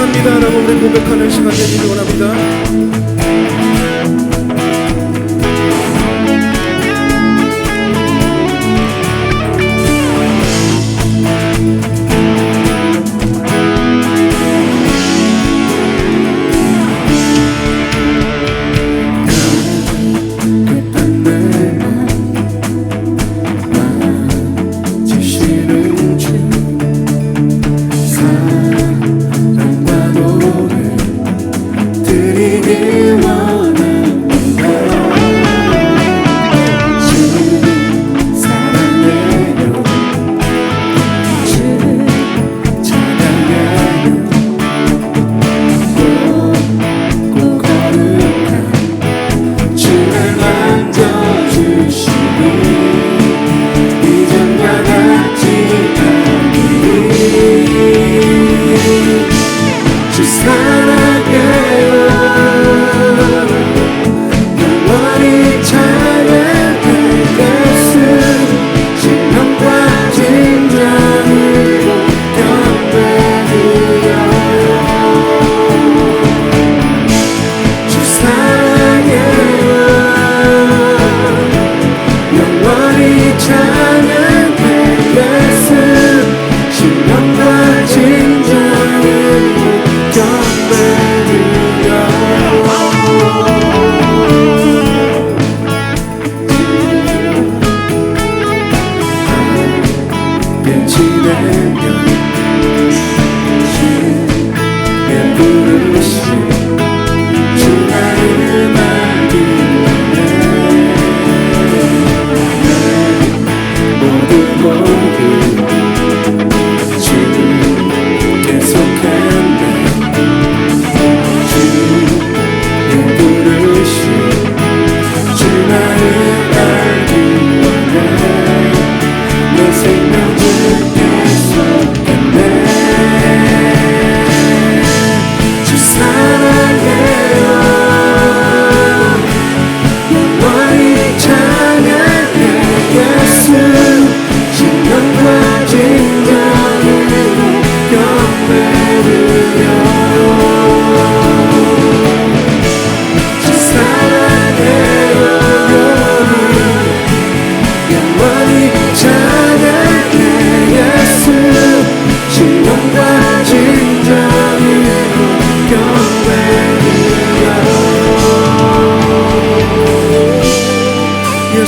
사랑합니다 라고 우리 고백하는 시간 되기를 원합니다.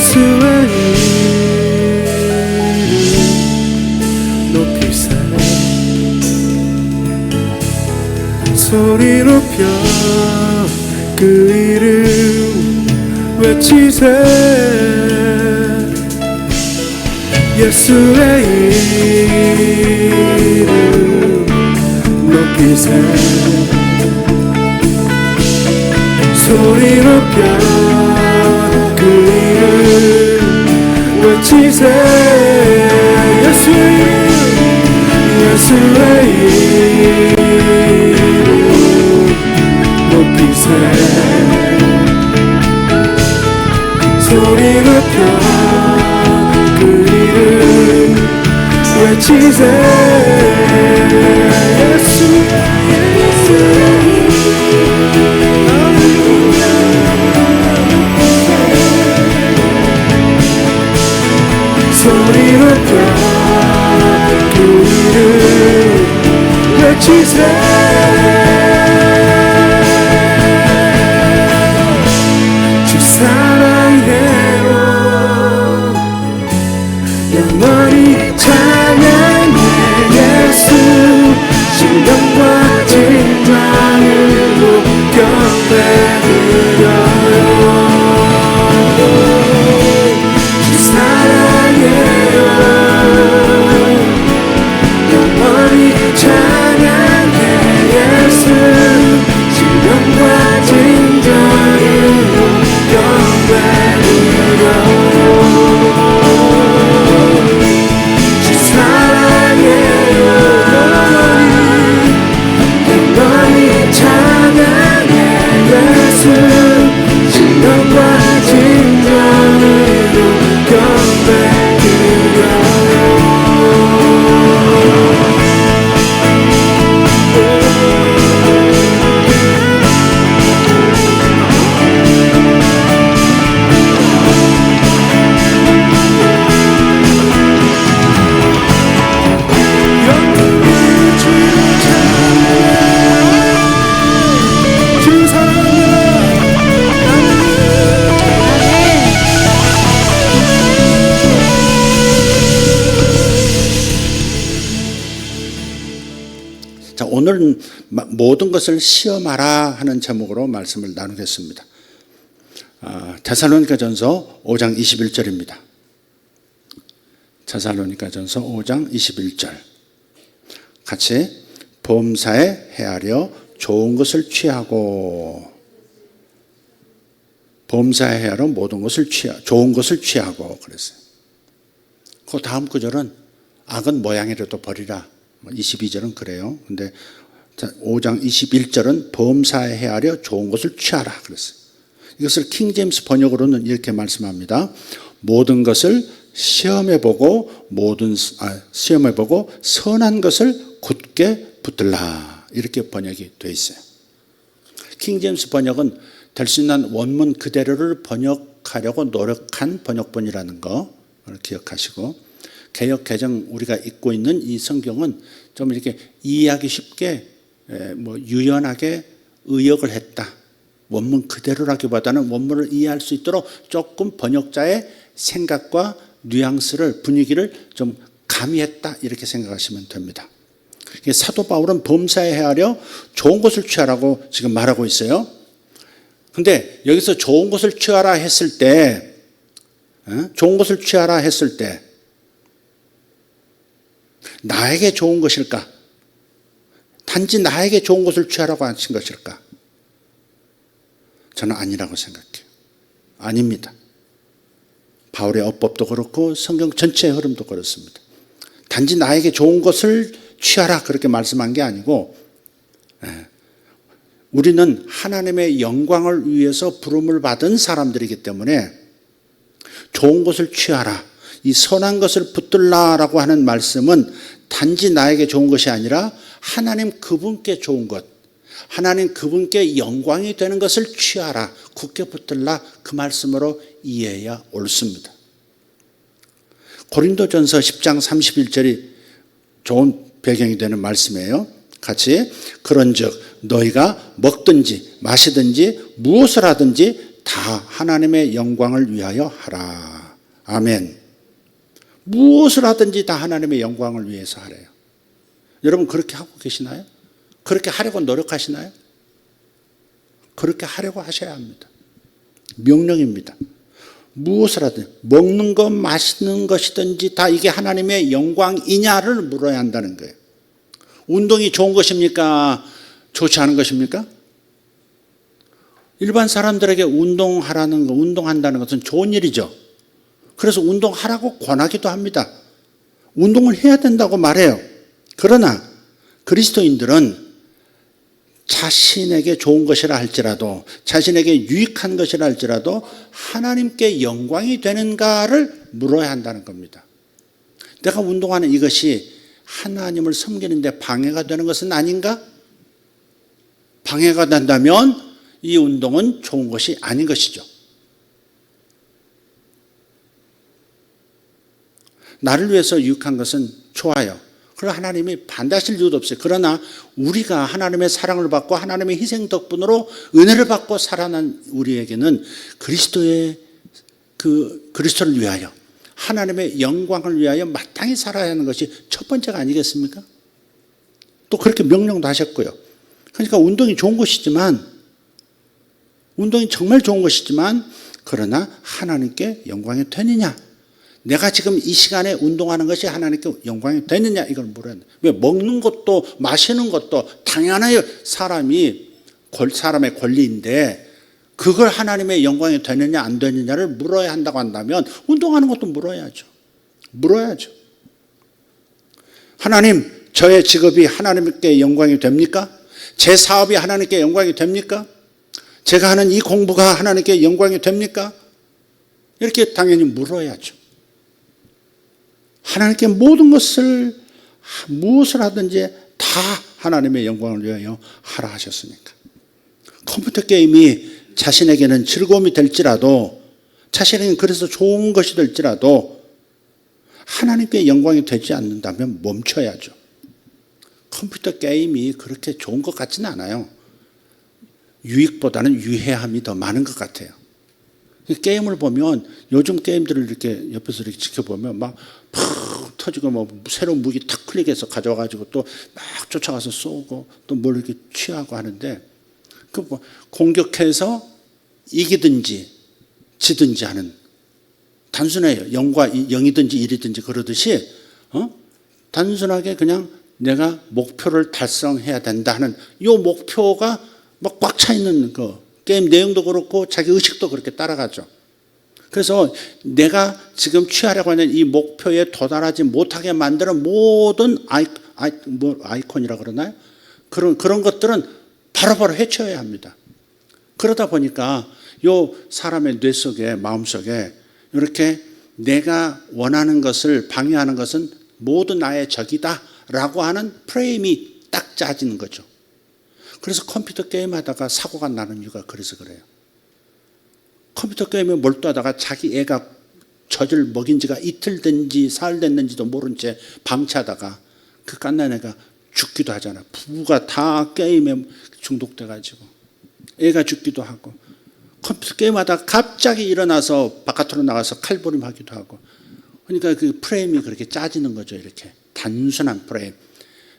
예수의 이름 높이세 소리 높여 그 이름 외치세 예수의 이름 높이세 소리 높여 외치세 예수의 이름 높이세 소리 높여 그 이름 외치세 소리 높여 그 이름 외치세 주 사랑해요 영원히 찬양해요 오늘은 모든 것을 시험하라 하는 제목으로 말씀을 나누겠습니다. 데살로니가전서 5장 21절입니다. 데살로니가전서 5장 21절. 같이 범사에 헤아려 좋은 것을 취하고, 범사에 헤아려 모든 것을 좋은 것을 취하고 그랬어요. 그 다음 구절은 악은 모양이라도 버리라. 22절은 그래요. 근데 5장 21절은 범사에 헤아려 좋은 것을 취하라 그랬어요. 이것을 킹제임스 번역으로는 이렇게 말씀합니다. 모든 것을 시험해보고 선한 것을 굳게 붙들라. 이렇게 번역이 되어 있어요. 킹제임스 번역은 될 수 있는 원문 그대로를 번역하려고 노력한 번역본이라는 거 기억하시고, 개역 개정 우리가 읽고 있는 이 성경은 좀 이렇게 이해하기 쉽게 유연하게 의역을 했다. 원문 그대로라기보다는 원문을 이해할 수 있도록 조금 번역자의 생각과 뉘앙스를, 분위기를 좀 가미했다. 이렇게 생각하시면 됩니다. 사도 바울은 범사에 헤아려 좋은 것을 취하라고 지금 말하고 있어요. 근데 여기서 좋은 것을 취하라 했을 때, 나에게 좋은 것일까? 단지 나에게 좋은 것을 취하라고 하신 것일까? 저는 아니라고 생각해요. 아닙니다. 바울의 어법도 그렇고 성경 전체의 흐름도 그렇습니다. 단지 나에게 좋은 것을 취하라 그렇게 말씀한 게 아니고, 우리는 하나님의 영광을 위해서 부름을 받은 사람들이기 때문에 좋은 것을 취하라, 이 선한 것을 붙들라라고 하는 말씀은 단지 나에게 좋은 것이 아니라 하나님 그분께 좋은 것, 하나님 그분께 영광이 되는 것을 취하라, 굳게 붙들라, 그 말씀으로 이해해야 옳습니다. 고린도전서 10장 31절이 좋은 배경이 되는 말씀이에요. 같이 그런즉 너희가 먹든지 마시든지 무엇을 하든지 다 하나님의 영광을 위하여 하라. 아멘. 무엇을 하든지 다 하나님의 영광을 위해서 하래요. 여러분 그렇게 하고 계시나요? 그렇게 하려고 노력하시나요? 그렇게 하려고 하셔야 합니다. 명령입니다. 무엇을 하든지, 먹는 것 마시는 것이든지 다 이게 하나님의 영광이냐를 물어야 한다는 거예요. 운동이 좋은 것입니까? 좋지 않은 것입니까? 일반 사람들에게 운동한다는 것은 좋은 일이죠. 그래서 운동하라고 권하기도 합니다. 운동을 해야 된다고 말해요. 그러나 그리스도인들은 자신에게 좋은 것이라 할지라도, 자신에게 유익한 것이라 할지라도 하나님께 영광이 되는가를 물어야 한다는 겁니다. 내가 운동하는 이것이 하나님을 섬기는데 방해가 되는 것은 아닌가? 방해가 된다면 이 운동은 좋은 것이 아닌 것이죠. 나를 위해서 유익한 것은 좋아요. 그럼 하나님이 반대하실 이유도 없어요. 그러나 우리가 하나님의 사랑을 받고 하나님의 희생 덕분으로 은혜를 받고 살아난 우리에게는 그리스도를 위하여, 하나님의 영광을 위하여 마땅히 살아야 하는 것이 첫 번째가 아니겠습니까? 또 그렇게 명령도 하셨고요. 그러니까 운동이 좋은 것이지만, 운동이 정말 좋은 것이지만, 그러나 하나님께 영광이 되느냐? 내가 지금 이 시간에 운동하는 것이 하나님께 영광이 되느냐? 이걸 물어야 한다. 왜? 먹는 것도 마시는 것도 당연하게 사람의 권리인데 그걸 하나님의 영광이 되느냐 안 되느냐를 물어야 한다고 한다면 운동하는 것도 물어야죠. 하나님, 저의 직업이 하나님께 영광이 됩니까? 제 사업이 하나님께 영광이 됩니까? 제가 하는 이 공부가 하나님께 영광이 됩니까? 이렇게 당연히 물어야죠. 하나님께 모든 것을, 무엇을 하든지 다 하나님의 영광을 위하여 하라 하셨으니까. 컴퓨터 게임이 자신에게는 즐거움이 될지라도, 자신에게는 그래서 좋은 것이 될지라도 하나님께 영광이 되지 않는다면 멈춰야죠. 컴퓨터 게임이 그렇게 좋은 것 같지는 않아요. 유익보다는 유해함이 더 많은 것 같아요. 게임을 보면, 요즘 게임들을 이렇게 옆에서 이렇게 지켜보면 막 터지고 뭐 새로운 무기 탁 클릭해서 가져와가지고 또 막 쫓아가서 쏘고 또 뭘 이렇게 취하고 하는데 그 뭐 공격해서 이기든지 지든지 하는 단순해요. 0이든지 1이든지 그러듯이 단순하게 그냥 내가 목표를 달성해야 된다 하는 이 목표가 막 꽉 차 있는 그 게임 내용도 그렇고 자기 의식도 그렇게 따라가죠. 그래서 내가 지금 취하려고 하는 이 목표에 도달하지 못하게 만드는 모든 아이콘이라 그러나요? 그런 것들은 바로바로 해쳐야 합니다. 그러다 보니까 요 사람의 뇌 속에 마음 속에 이렇게 내가 원하는 것을 방해하는 것은 모두 나의 적이다 라고 하는 프레임이 딱 짜지는 거죠. 그래서 컴퓨터 게임하다가 사고가 나는 이유가 그래서 그래요. 컴퓨터 게임에 몰두하다가 자기 애가 젖을 먹인 지가 이틀 된지 사흘 됐는지도 모른 채 방치하다가 그 갓난 애가 죽기도 하잖아. 부부가 다 게임에 중독돼가지고 애가 죽기도 하고 컴퓨터 게임하다가 갑자기 일어나서 바깥으로 나가서 칼부림하기도 하고 그러니까 그 프레임이 그렇게 짜지는 거죠. 이렇게 단순한 프레임.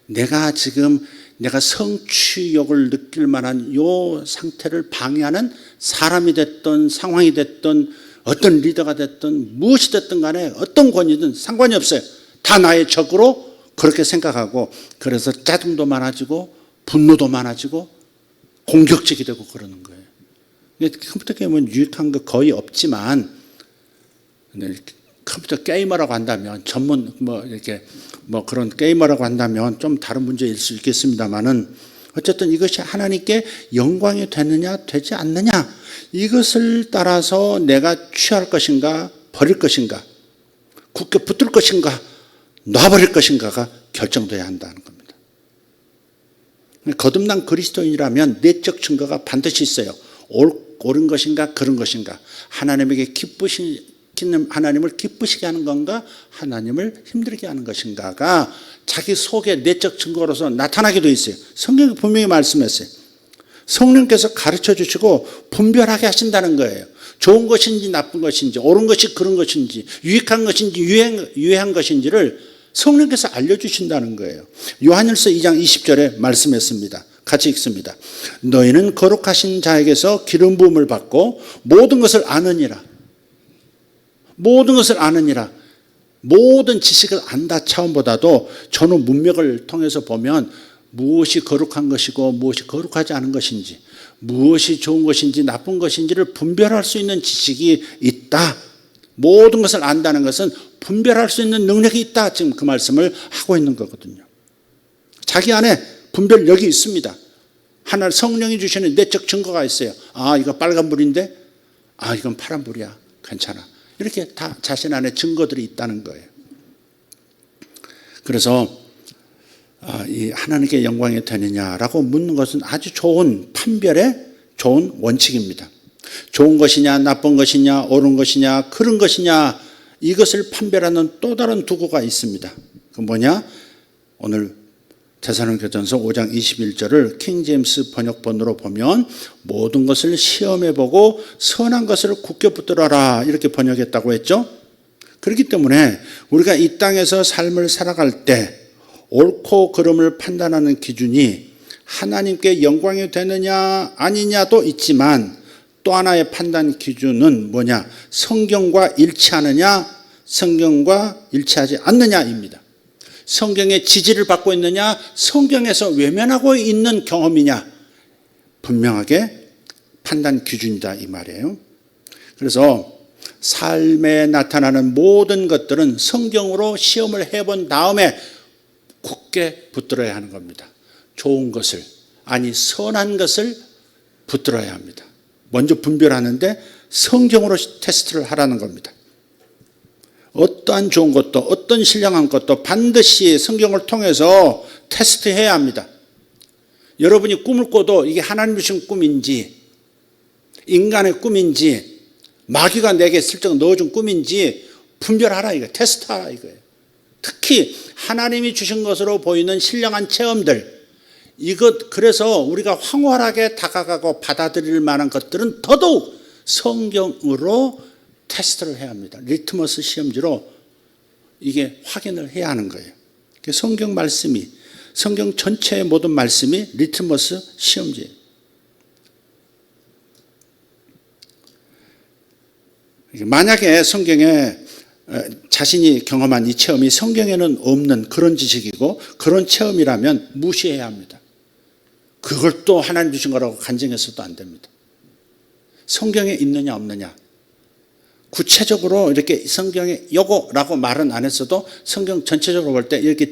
내가 성취욕을 느낄 만한 요 상태를 방해하는 사람이 됐든 상황이 됐든 어떤 리더가 됐든 무엇이 됐든 간에 어떤 권위든 상관이 없어요. 다 나의 적으로 그렇게 생각하고 그래서 짜증도 많아지고 분노도 많아지고 공격적이 되고 그러는 거예요. 컴퓨터 게임은 유익한 거 거의 없지만 컴퓨터 게이머라고 한다면 전문 그런 게이머라고 한다면 좀 다른 문제일 수 있겠습니다만은 어쨌든 이것이 하나님께 영광이 되느냐 되지 않느냐 이것을 따라서 내가 취할 것인가 버릴 것인가 굳게 붙들 것인가 놔버릴 것인가가 결정돼야 한다는 겁니다. 거듭난 그리스도인이라면 내적 증거가 반드시 있어요. 옳은 것인가 그런 것인가 하나님을 기쁘시게 하는 건가 하나님을 힘들게 하는 것인가가 자기 속에 내적 증거로서 나타나게 되어 있어요. 성경이 분명히 말씀했어요. 성령께서 가르쳐 주시고 분별하게 하신다는 거예요. 좋은 것인지 나쁜 것인지 옳은 것이 그런 것인지 유익한 것인지 유해한 것인지를 성령께서 알려주신다는 거예요. 요한일서 2장 20절에 말씀했습니다. 같이 읽습니다. 너희는 거룩하신 자에게서 기름 부음을 받고 모든 것을 아느니라. 모든 것을 아느니라. 모든 지식을 안다 차원보다도 전후 문맥을 통해서 보면 무엇이 거룩한 것이고 무엇이 거룩하지 않은 것인지 무엇이 좋은 것인지 나쁜 것인지를 분별할 수 있는 지식이 있다. 모든 것을 안다는 것은 분별할 수 있는 능력이 있다. 지금 그 말씀을 하고 있는 거거든요. 자기 안에 분별력이 있습니다. 하나 성령이 주시는 내적 증거가 있어요. 아, 이거 빨간불인데? 아, 이건 파란불이야. 괜찮아. 이렇게 다 자신 안에 증거들이 있다는 거예요. 그래서 이 하나님께 영광이 되느냐라고 묻는 것은 아주 좋은 판별의 좋은 원칙입니다. 좋은 것이냐 나쁜 것이냐 옳은 것이냐 그런 것이냐 이것을 판별하는 또 다른 도구가 있습니다. 그 뭐냐? 오늘 데살로니가전서 5장 21절을 킹제임스 번역본으로 보면 모든 것을 시험해보고 선한 것을 굳게 붙들어라 이렇게 번역했다고 했죠. 그렇기 때문에 우리가 이 땅에서 삶을 살아갈 때 옳고 그름을 판단하는 기준이 하나님께 영광이 되느냐 아니냐도 있지만 또 하나의 판단 기준은 뭐냐? 성경과 일치하느냐 성경과 일치하지 않느냐입니다. 성경의 지지를 받고 있느냐 성경에서 외면하고 있는 경험이냐 분명하게 판단 기준이다 이 말이에요. 그래서 삶에 나타나는 모든 것들은 성경으로 시험을 해본 다음에 굳게 붙들어야 하는 겁니다. 좋은 것을 아니 선한 것을 붙들어야 합니다. 먼저 분별하는데 성경으로 테스트를 하라는 겁니다. 어떠한 좋은 것도 어떤 신령한 것도 반드시 성경을 통해서 테스트해야 합니다. 여러분이 꿈을 꿔도 이게 하나님 주신 꿈인지 인간의 꿈인지 마귀가 내게 슬쩍 넣어준 꿈인지 분별하라 이거 테스트하라 이거예요. 특히 하나님이 주신 것으로 보이는 신령한 체험들 그래서 우리가 황홀하게 다가가고 받아들일 만한 것들은 더더욱 성경으로 테스트를 해야 합니다. 리트머스 시험지로 이게 확인을 해야 하는 거예요. 성경 말씀이, 성경 전체의 모든 말씀이 리트머스 시험지예요. 만약에 성경에 자신이 경험한 이 체험이 성경에는 없는 그런 지식이고 그런 체험이라면 무시해야 합니다. 그걸 또 하나님 주신 거라고 간증해서도 안 됩니다. 성경에 있느냐 없느냐, 구체적으로 이렇게 성경에 요거라고 말은 안 했어도 성경 전체적으로 볼 때 이렇게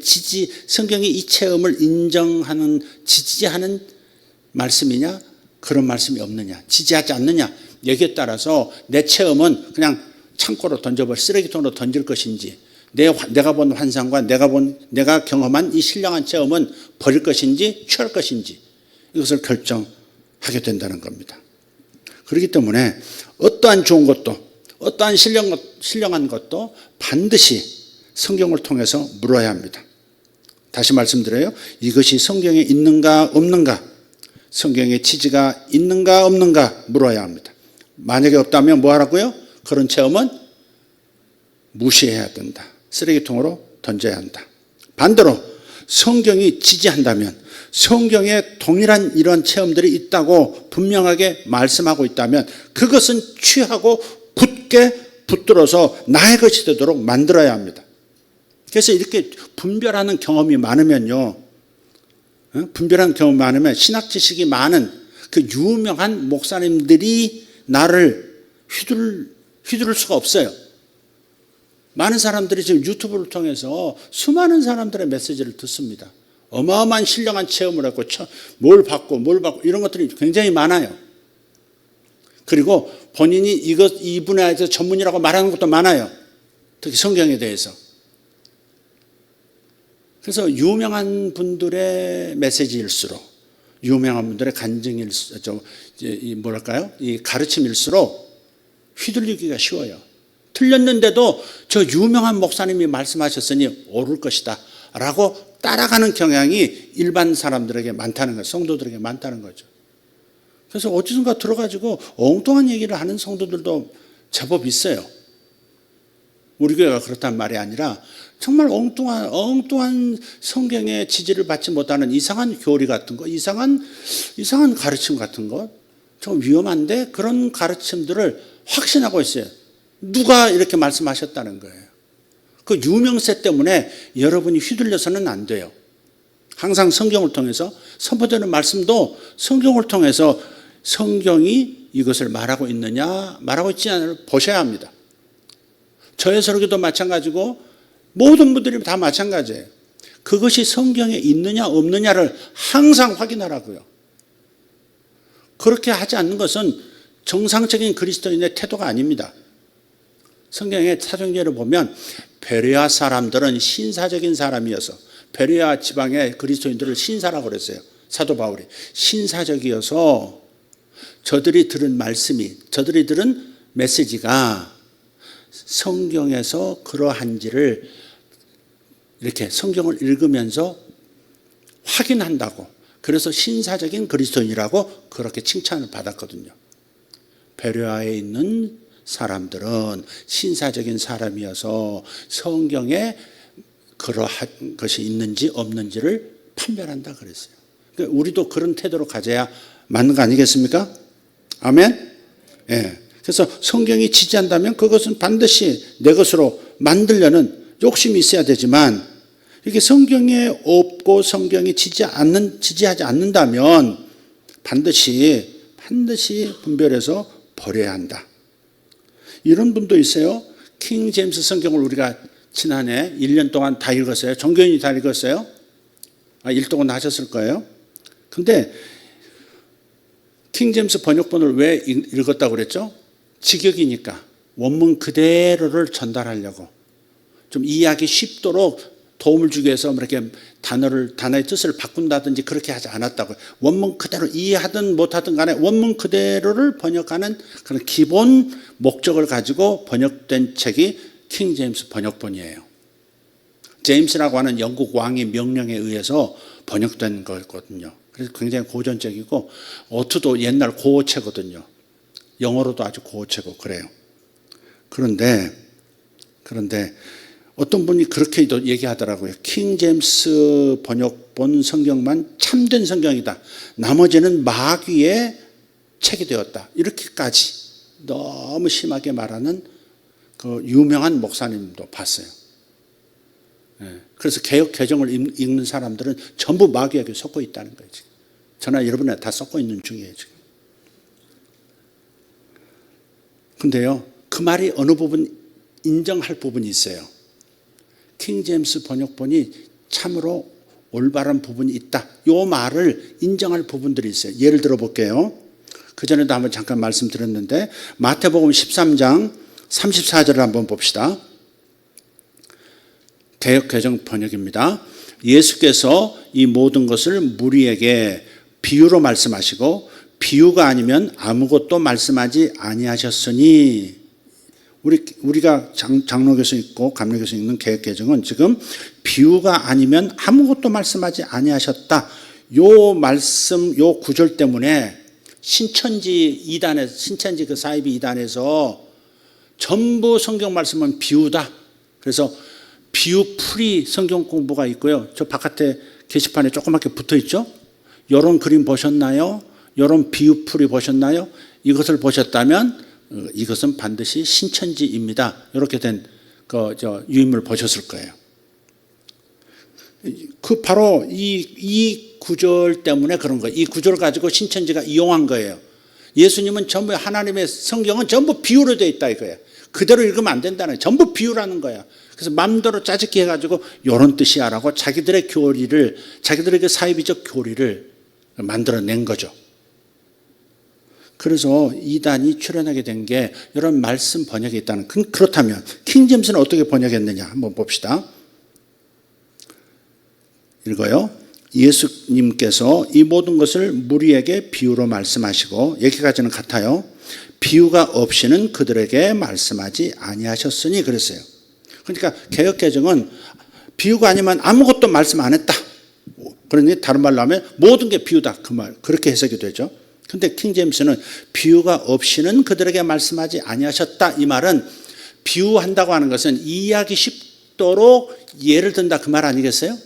성경이 이 체험을 인정하는, 지지하는 말씀이냐, 그런 말씀이 없느냐, 지지하지 않느냐, 여기에 따라서 내 체험은 그냥 창고로 던져버려 쓰레기통으로 던질 것인지, 내가 본 환상과 내가 경험한 이 신령한 체험은 버릴 것인지 취할 것인지, 이것을 결정하게 된다는 겁니다. 그렇기 때문에 어떠한 좋은 것도, 어떠한 신령한 것도 반드시 성경을 통해서 물어야 합니다. 다시 말씀드려요. 이것이 성경에 있는가 없는가, 성경의 지지가 있는가 없는가 물어야 합니다. 만약에 없다면 뭐 하라고요? 그런 체험은 무시해야 된다. 쓰레기통으로 던져야 한다. 반대로 성경이 지지한다면, 성경에 동일한 이런 체험들이 있다고 분명하게 말씀하고 있다면 그것은 취하고 굳게 붙들어서 나의 것이 되도록 만들어야 합니다. 그래서 이렇게 분별하는 경험이 많으면요, 분별하는 경험이 많으면 신학 지식이 많은 그 유명한 목사님들이 나를 휘두를 수가 없어요. 많은 사람들이 지금 유튜브를 통해서 수많은 사람들의 메시지를 듣습니다. 어마어마한 신령한 체험을 했고 뭘 받고 이런 것들이 굉장히 많아요. 그리고 본인이 이 분야에서 전문이라고 말하는 것도 많아요. 특히 성경에 대해서. 그래서 유명한 분들의 메시지일수록, 유명한 분들의 이 가르침일수록 휘둘리기가 쉬워요. 틀렸는데도 저 유명한 목사님이 말씀하셨으니 옳을 것이다 라고 따라가는 경향이 일반 사람들에게 많다는 거예요. 성도들에게 많다는 거죠. 그래서 어디선가 들어가지고 엉뚱한 얘기를 하는 성도들도 제법 있어요. 우리 교회가 그렇단 말이 아니라 정말 엉뚱한 성경의 지지를 받지 못하는 이상한 교리 같은 거, 이상한 가르침 같은 거, 좀 위험한데 그런 가르침들을 확신하고 있어요. 누가 이렇게 말씀하셨다는 거예요. 그 유명세 때문에 여러분이 휘둘려서는 안 돼요. 항상 성경을 통해서 선포되는 말씀도 성경을 통해서 성경이 이것을 말하고 있느냐 말하고 있지 않느냐 보셔야 합니다. 저의 설교도 마찬가지고 모든 분들이 다 마찬가지예요. 그것이 성경에 있느냐 없느냐를 항상 확인하라고요. 그렇게 하지 않는 것은 정상적인 그리스도인의 태도가 아닙니다. 성경의 사도행전을 보면 베레아 사람들은 신사적인 사람이어서, 베레아 지방의 그리스도인들을 신사라고 그랬어요. 사도 바울이 신사적이어서 저들이 들은 말씀이, 저들이 들은 메시지가 성경에서 그러한지를 이렇게 성경을 읽으면서 확인한다고, 그래서 신사적인 그리스도인이라고 그렇게 칭찬을 받았거든요. 베레아에 있는 사람들은 신사적인 사람이어서 성경에 그러한 것이 있는지 없는지를 판별한다 그랬어요. 그러니까 우리도 그런 태도로 가져야 맞는 거 아니겠습니까? 아멘? 예. 그래서 성경이 지지한다면 그것은 반드시 내 것으로 만들려는 욕심이 있어야 되지만, 이게 성경에 없고 성경이 지지하지 않는다면 반드시 분별해서 버려야 한다. 이런 분도 있어요. 킹 제임스 성경을 우리가 지난해 1년 동안 다 읽었어요. 종교인이 다 읽었어요. 일독은 하셨을 거예요. 근데 킹 제임스 번역본을 왜 읽었다고 그랬죠? 직역이니까 원문 그대로를 전달하려고, 좀 이해하기 쉽도록 도움을 주기 위해서 이렇게 단어의 뜻을 바꾼다든지 그렇게 하지 않았다고요. 원문 그대로 이해하든 못하든 간에 원문 그대로를 번역하는 그런 기본 목적을 가지고 번역된 책이 킹 제임스 번역본이에요. 제임스라고 하는 영국 왕의 명령에 의해서 번역된 거거든요. 그래서 굉장히 고전적이고 어투도 옛날 고어체거든요. 영어로도 아주 고어체고 그래요. 그런데 어떤 분이 그렇게도 얘기하더라고요. 킹 제임스 번역본 성경만 참된 성경이다. 나머지는 마귀의 책이 되었다. 이렇게까지 너무 심하게 말하는 그 유명한 목사님도 봤어요. 그래서 개역 개정을 읽는 사람들은 전부 마귀에게 속고 있다는 거예요. 지금. 저나 여러분에 다 속고 있는 중이에요. 지금. 근데요, 그 말이 어느 부분 인정할 부분이 있어요. 킹 제임스 번역본이 참으로 올바른 부분이 있다. 이 말을 인정할 부분들이 있어요. 예를 들어 볼게요. 그전에도 한번 잠깐 말씀드렸는데 마태복음 13장 34절을 한번 봅시다. 개역개정 번역입니다. 예수께서 이 모든 것을 무리에게 비유로 말씀하시고 비유가 아니면 아무것도 말씀하지 아니하셨으니, 우리가 장로교수 있고 감리교수 있는 개역개정은 지금 비유가 아니면 아무것도 말씀하지 아니하셨다. 요 말씀, 요 구절 때문에 신천지 그 사이비 이단에서 전부 성경 말씀은 비유다. 그래서 비유풀이 성경 공부가 있고요. 저 바깥에 게시판에 조그맣게 붙어 있죠. 이런 그림 보셨나요? 이런 비유풀이 보셨나요? 이것을 보셨다면 이것은 반드시 신천지입니다. 이렇게 된 유인물 보셨을 거예요. 바로 이 구절 때문에 그런 거예요. 이 구절을 가지고 신천지가 이용한 거예요. 예수님은 전부, 하나님의 성경은 전부 비유로 되어 있다 이거예요. 그대로 읽으면 안 된다는 거예요. 전부 비유라는 거야. 그래서 마음대로 짜집기 해가지고 이런 뜻이야라고 자기들의 교리를, 자기들의 그 사이비적 교리를 만들어낸 거죠. 그래서 이단이 출현하게 된 게 이런 말씀 번역이 있다는. 그렇다면 킹 제임스는 어떻게 번역했느냐 한번 봅시다. 읽어요. 예수님께서 이 모든 것을 무리에게 비유로 말씀하시고, 여기까지는 같아요. 비유가 없이는 그들에게 말씀하지 아니하셨으니 그랬어요. 그러니까 개역개정은 비유가 아니면 아무것도 말씀 안 했다. 그러니 다른 말로 하면 모든 게 비유다. 그 말, 그렇게 해석이 되죠. 근데 킹 제임스는 비유가 없이는 그들에게 말씀하지 아니하셨다. 이 말은 비유한다고 하는 것은 이해하기 쉽도록 예를 든다 그 말 아니겠어요?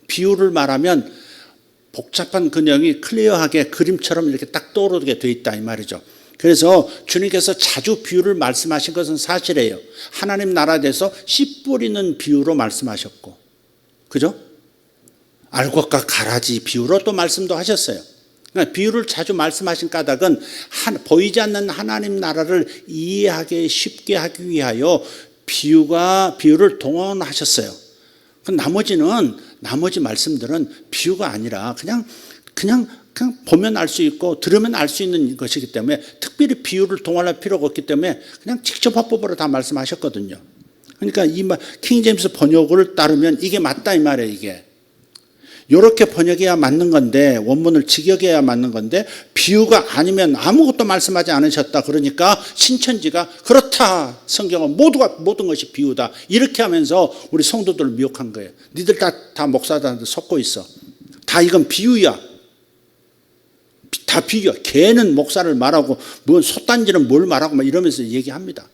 비유를 말하면 복잡한 그 내용이 클리어하게 그림처럼 이렇게 딱 떠오르게 돼 있다 이 말이죠. 그래서 주님께서 자주 비유를 말씀하신 것은 사실이에요. 하나님 나라에 대해서 씨 뿌리는 비유로 말씀하셨고, 그죠? 알곡과 가라지 비유로 또 말씀도 하셨어요. 그러니까 비유를 자주 말씀하신 까닭은 보이지 않는 하나님 나라를 이해하기 쉽게 하기 위하여 비유를 동원하셨어요. 나머지 말씀들은 비유가 아니라 그냥 보면 알 수 있고 들으면 알 수 있는 것이기 때문에 특별히 비유를 동원할 필요가 없기 때문에 그냥 직접 화법으로 다 말씀하셨거든요. 그러니까 킹 제임스 번역을 따르면 이게 맞다 이 말이에요. 이게 이렇게 번역해야 맞는 건데, 원문을 직역해야 맞는 건데 비유가 아니면 아무것도 말씀하지 않으셨다. 그러니까 신천지가 그렇다, 성경은 모든 것이 비유다, 이렇게 하면서 우리 성도들을 미혹한 거예요. 니들 다 목사들한테 속고 있어. 다 이건 비유야. 다 비유야. 개는 목사를 말하고 뭔 솥단지는 뭘 말하고 막 이러면서 얘기합니다.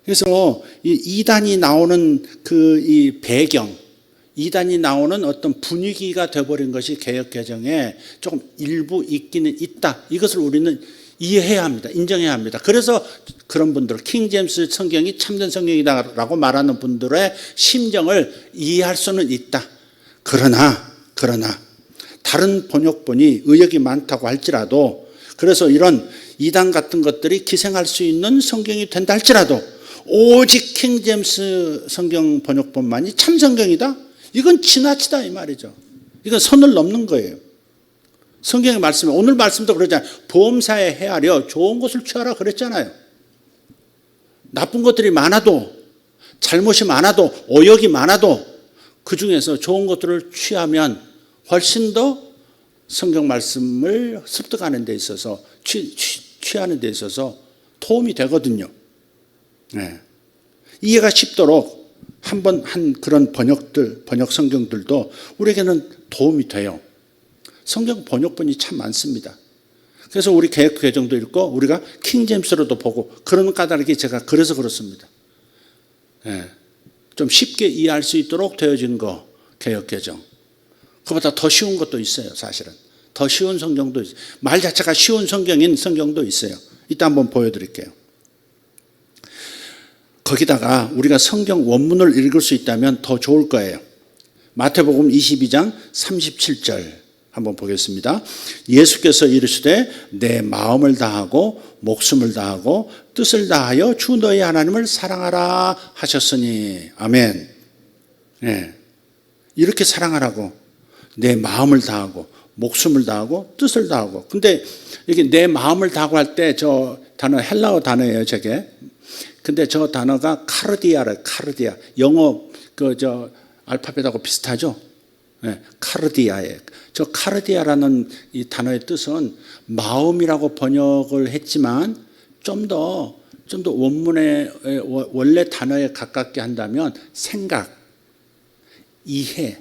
그래서 이단이 나오는 이 배경, 이단이 나오는 어떤 분위기가 되어버린 것이 개역개정에 조금 일부 있기는 있다. 이것을 우리는 이해해야 합니다. 인정해야 합니다. 그래서 그런 분들, 킹 제임스 성경이 참된 성경이다라고 말하는 분들의 심정을 이해할 수는 있다. 그러나 다른 번역본이 의역이 많다고 할지라도, 그래서 이런 이단 같은 것들이 기생할 수 있는 성경이 된다 할지라도 오직 킹 제임스 성경 번역본만이 참 성경이다? 이건 지나치다 이 말이죠. 이건 선을 넘는 거예요. 성경의 말씀에, 오늘 말씀도 그러잖아요. 보험사에 헤아려 좋은 것을 취하라 그랬잖아요. 나쁜 것들이 많아도, 잘못이 많아도, 오역이 많아도 그 중에서 좋은 것들을 취하면 훨씬 더 성경 말씀을 습득하는 데 있어서, 취하는 데 있어서 도움이 되거든요. 네. 이해가 쉽도록 한번 한 그런 번역 성경들도 우리에게는 도움이 돼요. 성경 번역본이 참 많습니다. 그래서 우리 개혁개정도 읽고 우리가 킹제임스로도 보고 그런 까닭이 제가 그래서 그렇습니다. 예. 좀 쉽게 이해할 수 있도록 되어진 거 개혁개정. 그보다 더 쉬운 것도 있어요. 사실은. 더 쉬운 성경도 있어요. 말 자체가 쉬운 성경인 성경도 있어요. 이따 한번 보여드릴게요. 거기다가 우리가 성경 원문을 읽을 수 있다면 더 좋을 거예요. 마태복음 22장 37절 한번 보겠습니다. 예수께서 이르시되 내 마음을 다하고 목숨을 다하고 뜻을 다하여 주 너희 하나님을 사랑하라 하셨으니 아멘. 네. 이렇게 사랑하라고 내 마음을 다하고 목숨을 다하고 뜻을 다하고. 근데 이게 내 마음을 다하고 할 때 저 단어 헬라어 단어예요, 저게. 근데 저 단어가 카르디아래, 카르디아. 영어 알파벳하고 비슷하죠? 네, 카르디아에. 저 카르디아라는 이 단어의 뜻은 마음이라고 번역을 했지만 좀 더 원문의 원래 단어에 가깝게 한다면 생각, 이해,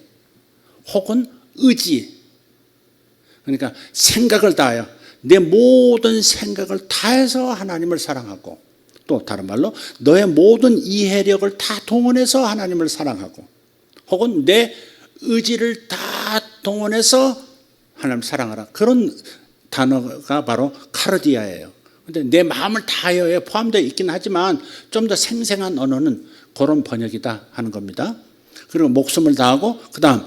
혹은 의지. 그러니까 생각을 다하여 내 모든 생각을 다해서 하나님을 사랑하고 또 다른 말로 너의 모든 이해력을 다 동원해서 하나님을 사랑하고 혹은 내 의지를 다 동원해서 하나님을 사랑하라. 그런 단어가 바로 카르디아예요. 근데 내 마음을 다하여에 포함되어 있긴 하지만 좀 더 생생한 언어는 그런 번역이다 하는 겁니다. 그리고 목숨을 다하고 그다음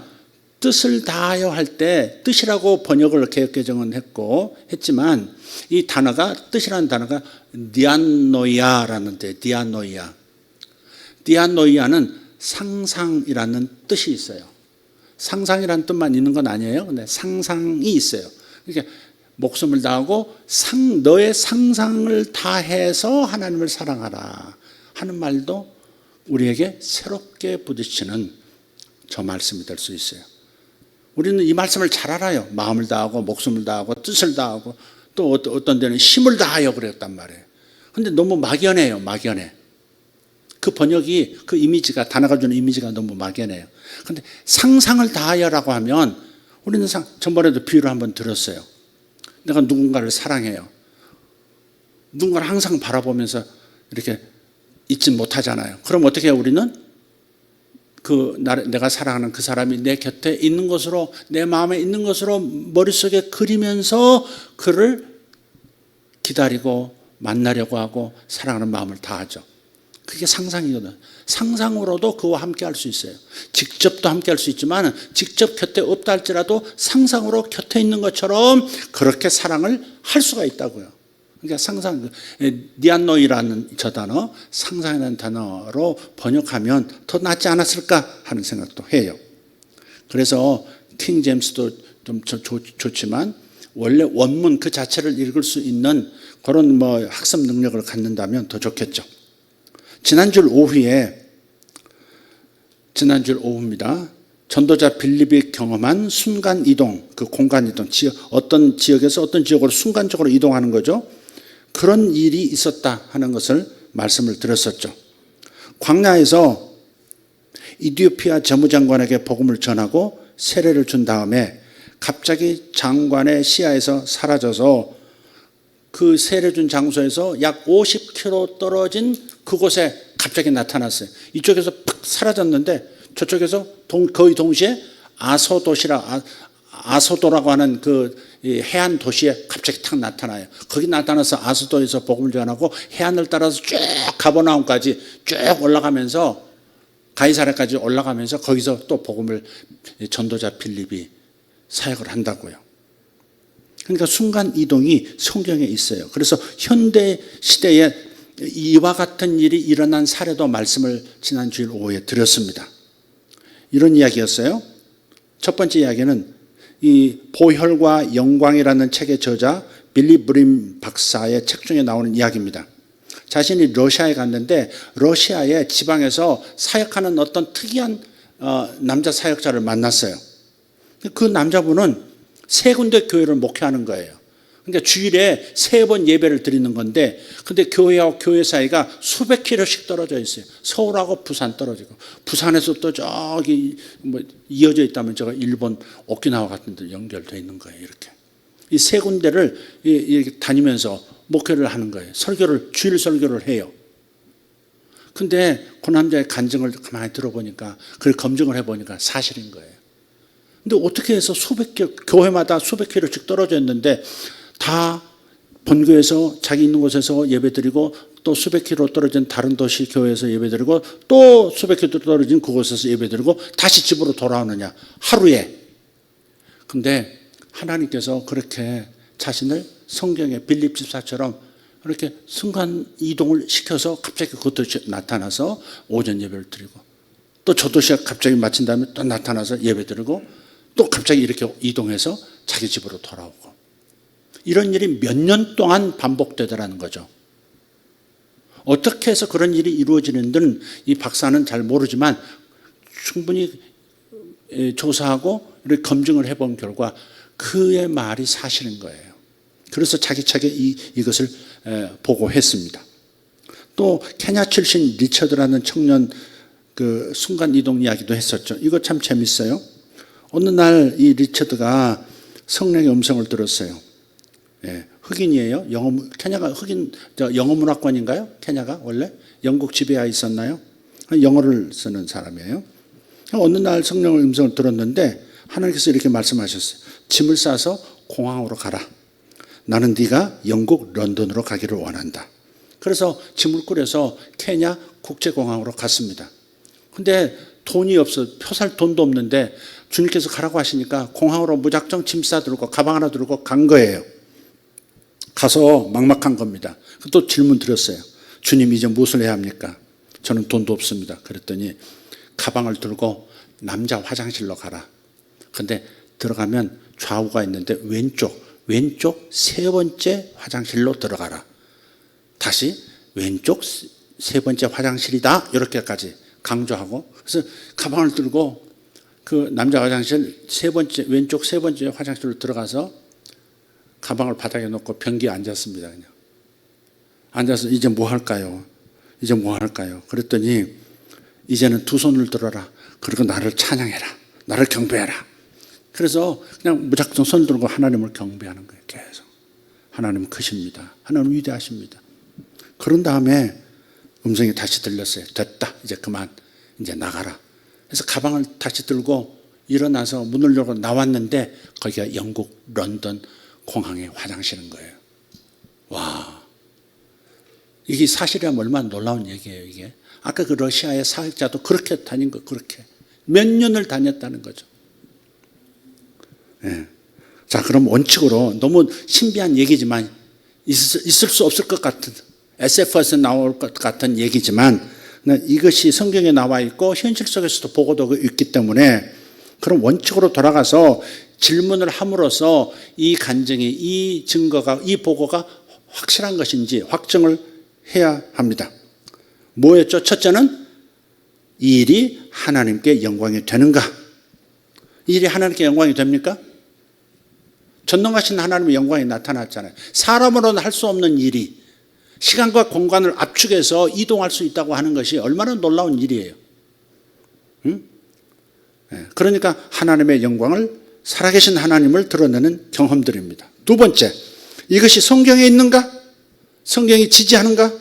뜻을 다하여 할 때 뜻이라고 번역을 개혁개정은 했지만 이 단어가 뜻이라는 단어가 디아노이아라는 데 디아노이아. 디아노이아는 상상이라는 뜻이 있어요. 상상이라는 뜻만 있는 건 아니에요. 근데 상상이 있어요. 그러니까 목숨을 다하고 너의 상상을 다해서 하나님을 사랑하라 하는 말도 우리에게 새롭게 부딪히는 저 말씀이 될 수 있어요. 우리는 이 말씀을 잘 알아요. 마음을 다하고 목숨을 다하고 뜻을 다하고 또 어떤 데는 힘을 다하여 그랬단 말이에요. 근데 너무 막연해요. 막연해. 그 번역이 그 이미지가 단어가 주는 이미지가 너무 막연해요. 근데 상상을 다하여라고 하면 우리는 전번에도 비유를 한번 들었어요. 내가 누군가를 사랑해요. 누군가를 항상 바라보면서 이렇게 잊지 못하잖아요. 그럼 어떻게 해요? 우리는 내가 사랑하는 그 사람이 내 곁에 있는 것으로 내 마음에 있는 것으로 머릿속에 그리면서 그를 기다리고 만나려고 하고 사랑하는 마음을 다하죠. 그게 상상이거든. 상상으로도 그와 함께 할 수 있어요. 직접도 함께 할 수 있지만 직접 곁에 없다 할지라도 상상으로 곁에 있는 것처럼 그렇게 사랑을 할 수가 있다고요. 그러니까 상상, 니안노이라는 저 단어, 상상이라는 단어로 번역하면 더 낫지 않았을까 하는 생각도 해요. 그래서 킹 제임스도 좀 좋지만 원래 원문 그 자체를 읽을 수 있는 그런 학습 능력을 갖는다면 더 좋겠죠. 지난주 오후입니다. 전도자 빌립이 경험한 순간 이동, 그 공간 이동, 어떤 지역에서 어떤 지역으로 순간적으로 이동하는 거죠. 그런 일이 있었다 하는 것을 말씀을 드렸었죠. 광야에서 이디오피아 재무장관에게 복음을 전하고 세례를 준 다음에 갑자기 장관의 시야에서 사라져서 그 세례 준 장소에서 약 50km 떨어진 그곳에 갑자기 나타났어요. 이쪽에서 팍 사라졌는데 저쪽에서 거의 동시에 아소도라고 하는 그 해안 도시에 갑자기 탁 나타나요. 거기 나타나서 아소도에서 복음을 전하고 해안을 따라서 쭉 가버나움까지 쭉 올라가면서 가이사랴까지 올라가면서 거기서 또 복음을 전도자 빌립이 사역을 한다고요. 그러니까 순간 이동이 성경에 있어요. 그래서 현대 시대에 이와 같은 일이 일어난 사례도 말씀을 지난 주일 오후에 드렸습니다. 이런 이야기였어요. 첫 번째 이야기는 이 보혈과 영광이라는 책의 저자 빌리 브림 박사의 책 중에 나오는 이야기입니다. 자신이 러시아에 갔는데 러시아의 지방에서 사역하는 어떤 특이한 남자 사역자를 만났어요. 그 남자분은 3군데 교회를 목회하는 거예요. 그러니까 주일에 3번 예배를 드리는 건데 근데 교회하고 교회 사이가 수백 킬로씩 떨어져 있어요. 서울하고 부산 떨어지고 부산에서 또 저기 이어져 있다면 저가 일본 오키나와 같은 데 연결되어 있는 거예요. 이렇게. 이 세 군데를 이렇게 다니면서 목회를 하는 거예요. 주일 설교를 해요. 근데 그 남자의 간증을 가만히 들어보니까, 그걸 검증을 해보니까 사실인 거예요. 근데 어떻게 해서 교회마다 수백 킬로씩 떨어져 있는데 다 본교에서 자기 있는 곳에서 예배드리고, 또 수백 킬로 떨어진 다른 도시 교회에서 예배드리고, 또 수백 킬로 떨어진 그곳에서 예배드리고 다시 집으로 돌아오느냐, 하루에. 근데 하나님께서 그렇게 자신을 성경의 빌립 집사처럼 이렇게 순간 이동을 시켜서 갑자기 그것도 나타나서 오전 예배를 드리고, 또 저 도시가 갑자기 마친 다음에 또 나타나서 예배 드리고, 또 갑자기 이렇게 이동해서 자기 집으로 돌아오고, 이런 일이 몇 년 동안 반복되더라는 거죠. 어떻게 해서 그런 일이 이루어지는지는 이 박사는 잘 모르지만 충분히 조사하고 이렇게 검증을 해본 결과 그의 말이 사실인 거예요. 그래서 차기차기 이것을 보고했습니다. 또 케냐 출신 리처드라는 청년 그 순간 이동 이야기도 했었죠. 이거 참 재밌어요. 어느 날 이 리처드가 성령의 음성을 들었어요. 흑인이에요. 케냐가 영어 문화권인가요? 케냐가 원래 영국 지배하에 있었나요? 영어를 쓰는 사람이에요. 어느 날 성령의 음성을 들었는데 하나님께서 이렇게 말씀하셨어요. 짐을 싸서 공항으로 가라. 나는 네가 영국 런던으로 가기를 원한다. 그래서 짐을 꾸려서 케냐 국제공항으로 갔습니다. 근데 돈이 없어, 표 살 돈도 없는데 주님께서 가라고 하시니까 공항으로 무작정 짐 싸들고 가방 하나 들고 간 거예요. 가서 막막한 겁니다. 또 질문 드렸어요. 주님, 이제 무엇을 해야 합니까? 저는 돈도 없습니다. 그랬더니 가방을 들고 남자 화장실로 가라. 근데 들어가면 좌우가 있는데 왼쪽 세 번째 화장실로 들어가라. 다시 왼쪽 세 번째 화장실이다. 이렇게까지 강조하고, 그래서 가방을 들고 그 남자 화장실 왼쪽 세 번째 화장실로 들어가서 가방을 바닥에 놓고 변기에 앉았습니다. 그냥 앉아서 이제 뭐 할까요? 이제 뭐 할까요? 그랬더니 이제는 두 손을 들어라. 그리고 나를 찬양해라. 나를 경배해라. 그래서 그냥 무작정 손 들고 하나님을 경배하는 거예요. 계속. 하나님 크십니다. 하나님 위대하십니다. 그런 다음에 음성이 다시 들렸어요. 됐다. 이제 그만. 이제 나가라. 그래서 가방을 다시 들고 일어나서 문을 열고 나왔는데 거기가 영국 런던 공항의 화장실인 거예요. 와. 이게 사실이라면 얼마나 놀라운 얘기예요, 이게. 아까 그 러시아의 사역자도 그렇게 다닌 거, 그렇게. 몇 년을 다녔다는 거죠. 네. 자, 그럼 원칙으로 너무 신비한 얘기지만 있을 수 없을 것 같은, SF에서 나올 것 같은 얘기지만 이것이 성경에 나와 있고 현실 속에서도 보고되고 있기 때문에, 그럼 원칙으로 돌아가서 질문을 함으로써 이 간증이, 이 증거가, 이 보고가 확실한 것인지 확정을 해야 합니다. 뭐였죠? 첫째는 이 일이 하나님께 영광이 되는가? 이 일이 하나님께 영광이 됩니까? 전능하신 하나님의 영광이 나타났잖아요. 사람으로는 할 수 없는 일이 시간과 공간을 압축해서 이동할 수 있다고 하는 것이 얼마나 놀라운 일이에요. 그러니까 하나님의 영광을, 살아계신 하나님을 드러내는 경험들입니다. 두 번째, 이것이 성경에 있는가? 성경이 지지하는가?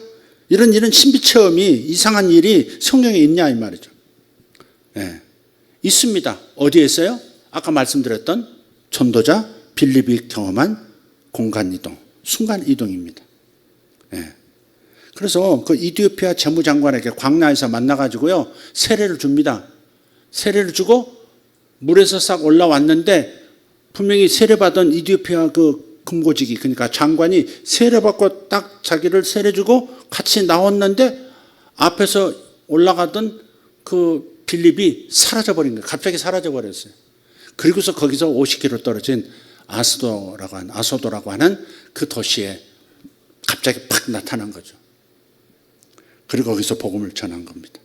이런 신비체험이, 이상한 일이 성경에 있냐 이 말이죠. 있습니다. 어디에 있어요? 아까 말씀드렸던 전도자 빌립이 경험한 공간이동, 순간이동입니다. 그래서 그 이디오피아 재무장관에게 광야에서 만나가지고요, 세례를 줍니다. 세례를 주고 물에서 싹 올라왔는데 분명히 세례받은 이디오피아 그 금고지기, 그러니까 장관이 세례받고 딱 자기를 세례주고 같이 나왔는데 앞에서 올라가던 그 빌립이 사라져버린 거예요. 갑자기 사라져버렸어요. 그리고서 거기서 50km 떨어진 아소도라고 하는 그 도시에 갑자기 팍 나타난 거죠. 그리고 거기서 복음을 전한 겁니다.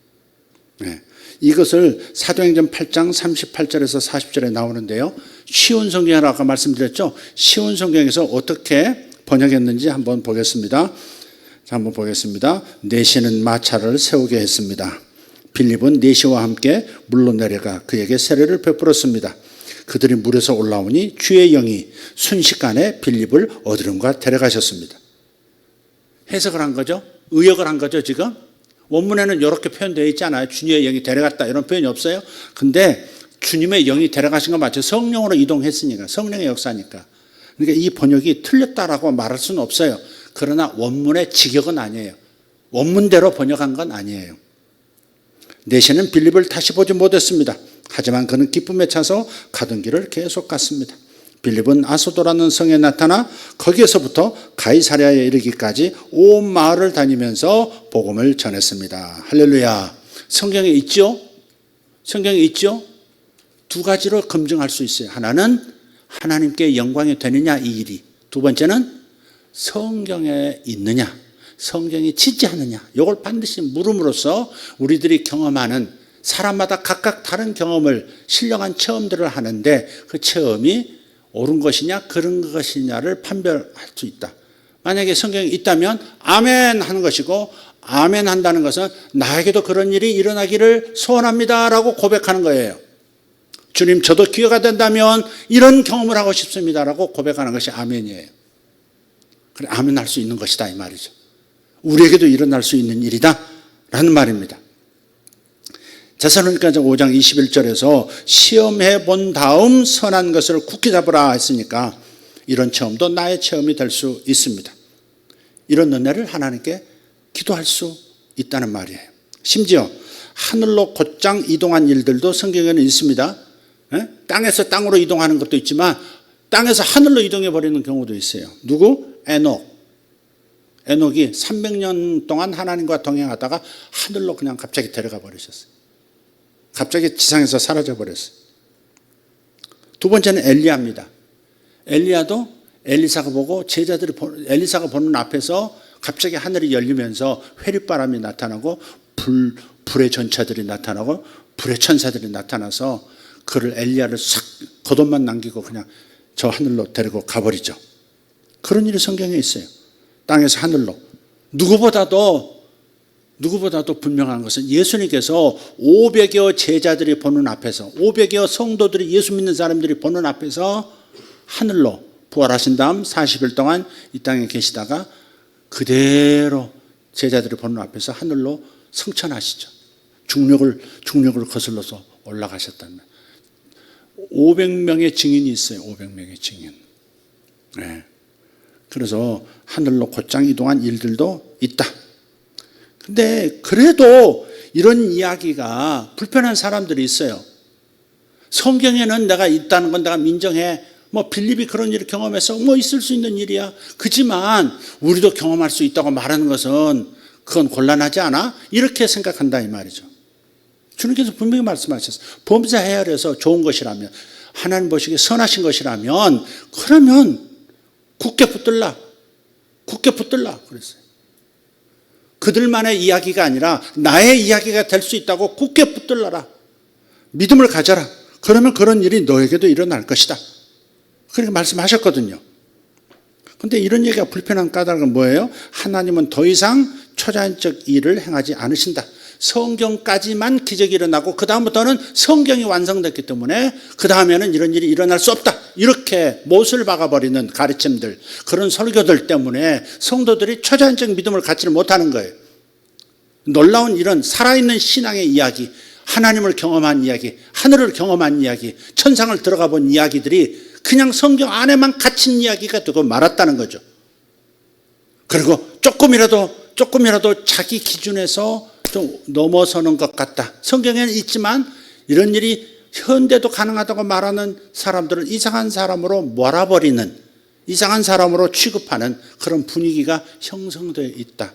이것을 사도행전 8장 38절에서 40절에 나오는데요. 쉬운 성경이라고 아까 말씀드렸죠. 쉬운 성경에서 어떻게 번역했는지 한번 보겠습니다. 자, 한번 보겠습니다. 내시는 마차를 세우게 했습니다. 빌립은 내시와 함께 물로 내려가 그에게 세례를 베풀었습니다. 그들이 물에서 올라오니 주의 영이 순식간에 빌립을 어디론가 데려가셨습니다. 해석을 한 거죠. 의역을 한 거죠. 지금 원문에는 이렇게 표현되어 있잖아요. 주님의 영이 데려갔다 이런 표현이 없어요. 근데 주님의 영이 데려가신 거 맞죠. 성령으로 이동했으니까, 성령의 역사니까. 그러니까 이 번역이 틀렸다라고 말할 수는 없어요. 그러나 원문의 직역은 아니에요. 원문대로 번역한 건 아니에요. 내시는 빌립을 다시 보지 못했습니다. 하지만 그는 기쁨에 차서 가던 길을 계속 갔습니다. 빌립은 아소도라는 성에 나타나 거기에서부터 가이사랴에 이르기까지 온 마을을 다니면서 복음을 전했습니다. 할렐루야. 성경에 있죠? 성경에 있죠? 두 가지로 검증할 수 있어요. 하나는 하나님께 영광이 되느냐 이 일이. 두 번째는 성경에 있느냐, 성경이 지지하느냐. 이걸 반드시 물음으로써 우리들이 경험하는 사람마다 각각 다른 경험을 신령한 체험들을 하는데 그 체험이 옳은 것이냐 그런 것이냐를 판별할 수 있다. 만약에 성경이 있다면 아멘 하는 것이고 아멘 한다는 것은 나에게도 그런 일이 일어나기를 소원합니다 라고 고백하는 거예요. 주님 저도 기회가 된다면 이런 경험을 하고 싶습니다 라고 고백하는 것이 아멘이에요. 그래 아멘 할 수 있는 것이다 이 말이죠. 우리에게도 일어날 수 있는 일이다 라는 말입니다. 데살로니가서 5장 21절에서 시험해 본 다음 선한 것을 굳게 잡으라 했으니까 이런 체험도 나의 체험이 될 수 있습니다. 이런 은혜를 하나님께 기도할 수 있다는 말이에요. 심지어 하늘로 곧장 이동한 일들도 성경에는 있습니다. 땅에서 땅으로 이동하는 것도 있지만 땅에서 하늘로 이동해 버리는 경우도 있어요. 누구? 에녹이 300년 동안 하나님과 동행하다가 하늘로 그냥 갑자기 데려가 버리셨어요. 갑자기 지상에서 사라져 버렸어요. 두 번째는 엘리야입니다. 엘리야도 엘리사가 보고 엘리사가 보는 앞에서 갑자기 하늘이 열리면서 회립바람이 나타나고 불의 전차들이 나타나고 불의 천사들이 나타나서 그를 엘리야를 싹 겉옷만 남기고 그냥 저 하늘로 데리고 가버리죠. 그런 일이 성경에 있어요. 땅에서 하늘로. 누구보다도 분명한 것은 예수님께서 500여 제자들이 보는 앞에서 500여 성도들이 예수 믿는 사람들이 보는 앞에서 하늘로 부활하신 다음 40일 동안 이 땅에 계시다가 그대로 제자들이 보는 앞에서 하늘로 승천하시죠. 중력을 거슬러서 올라가셨다는 500명의 증인이 있어요. 500명의 증인. 네. 그래서 하늘로 곧장 이동한 일들도 있다. 근데 그래도 이런 이야기가 불편한 사람들이 있어요. 성경에는 내가 있다는 건 내가 인정해. 빌립이 그런 일을 경험해서 있을 수 있는 일이야. 그지만 우리도 경험할 수 있다고 말하는 것은 그건 곤란하지 않아? 이렇게 생각한다 이 말이죠. 주님께서 분명히 말씀하셨어요. 범죄 해결해서 좋은 것이라면 하나님 보시기에 선하신 것이라면 그러면 굳게 붙들라 그랬어요. 그들만의 이야기가 아니라 나의 이야기가 될 수 있다고 굳게 붙들라라. 믿음을 가져라. 그러면 그런 일이 너에게도 일어날 것이다. 그렇게 말씀하셨거든요. 그런데 이런 얘기가 불편한 까닭은 뭐예요? 하나님은 더 이상 초자연적 일을 행하지 않으신다. 성경까지만 기적이 일어나고 그 다음부터는 성경이 완성됐기 때문에 그 다음에는 이런 일이 일어날 수 없다. 이렇게 못을 박아버리는 가르침들, 그런 설교들 때문에 성도들이 초자연적 믿음을 갖지를 못하는 거예요. 놀라운 이런 살아있는 신앙의 이야기, 하나님을 경험한 이야기, 하늘을 경험한 이야기, 천상을 들어가 본 이야기들이 그냥 성경 안에만 갇힌 이야기가 되고 말았다는 거죠. 그리고 조금이라도 자기 기준에서 좀 넘어서는 것 같다. 성경에는 있지만 이런 일이 현대도 가능하다고 말하는 사람들을 이상한 사람으로 몰아버리는, 이상한 사람으로 취급하는 그런 분위기가 형성되어 있다.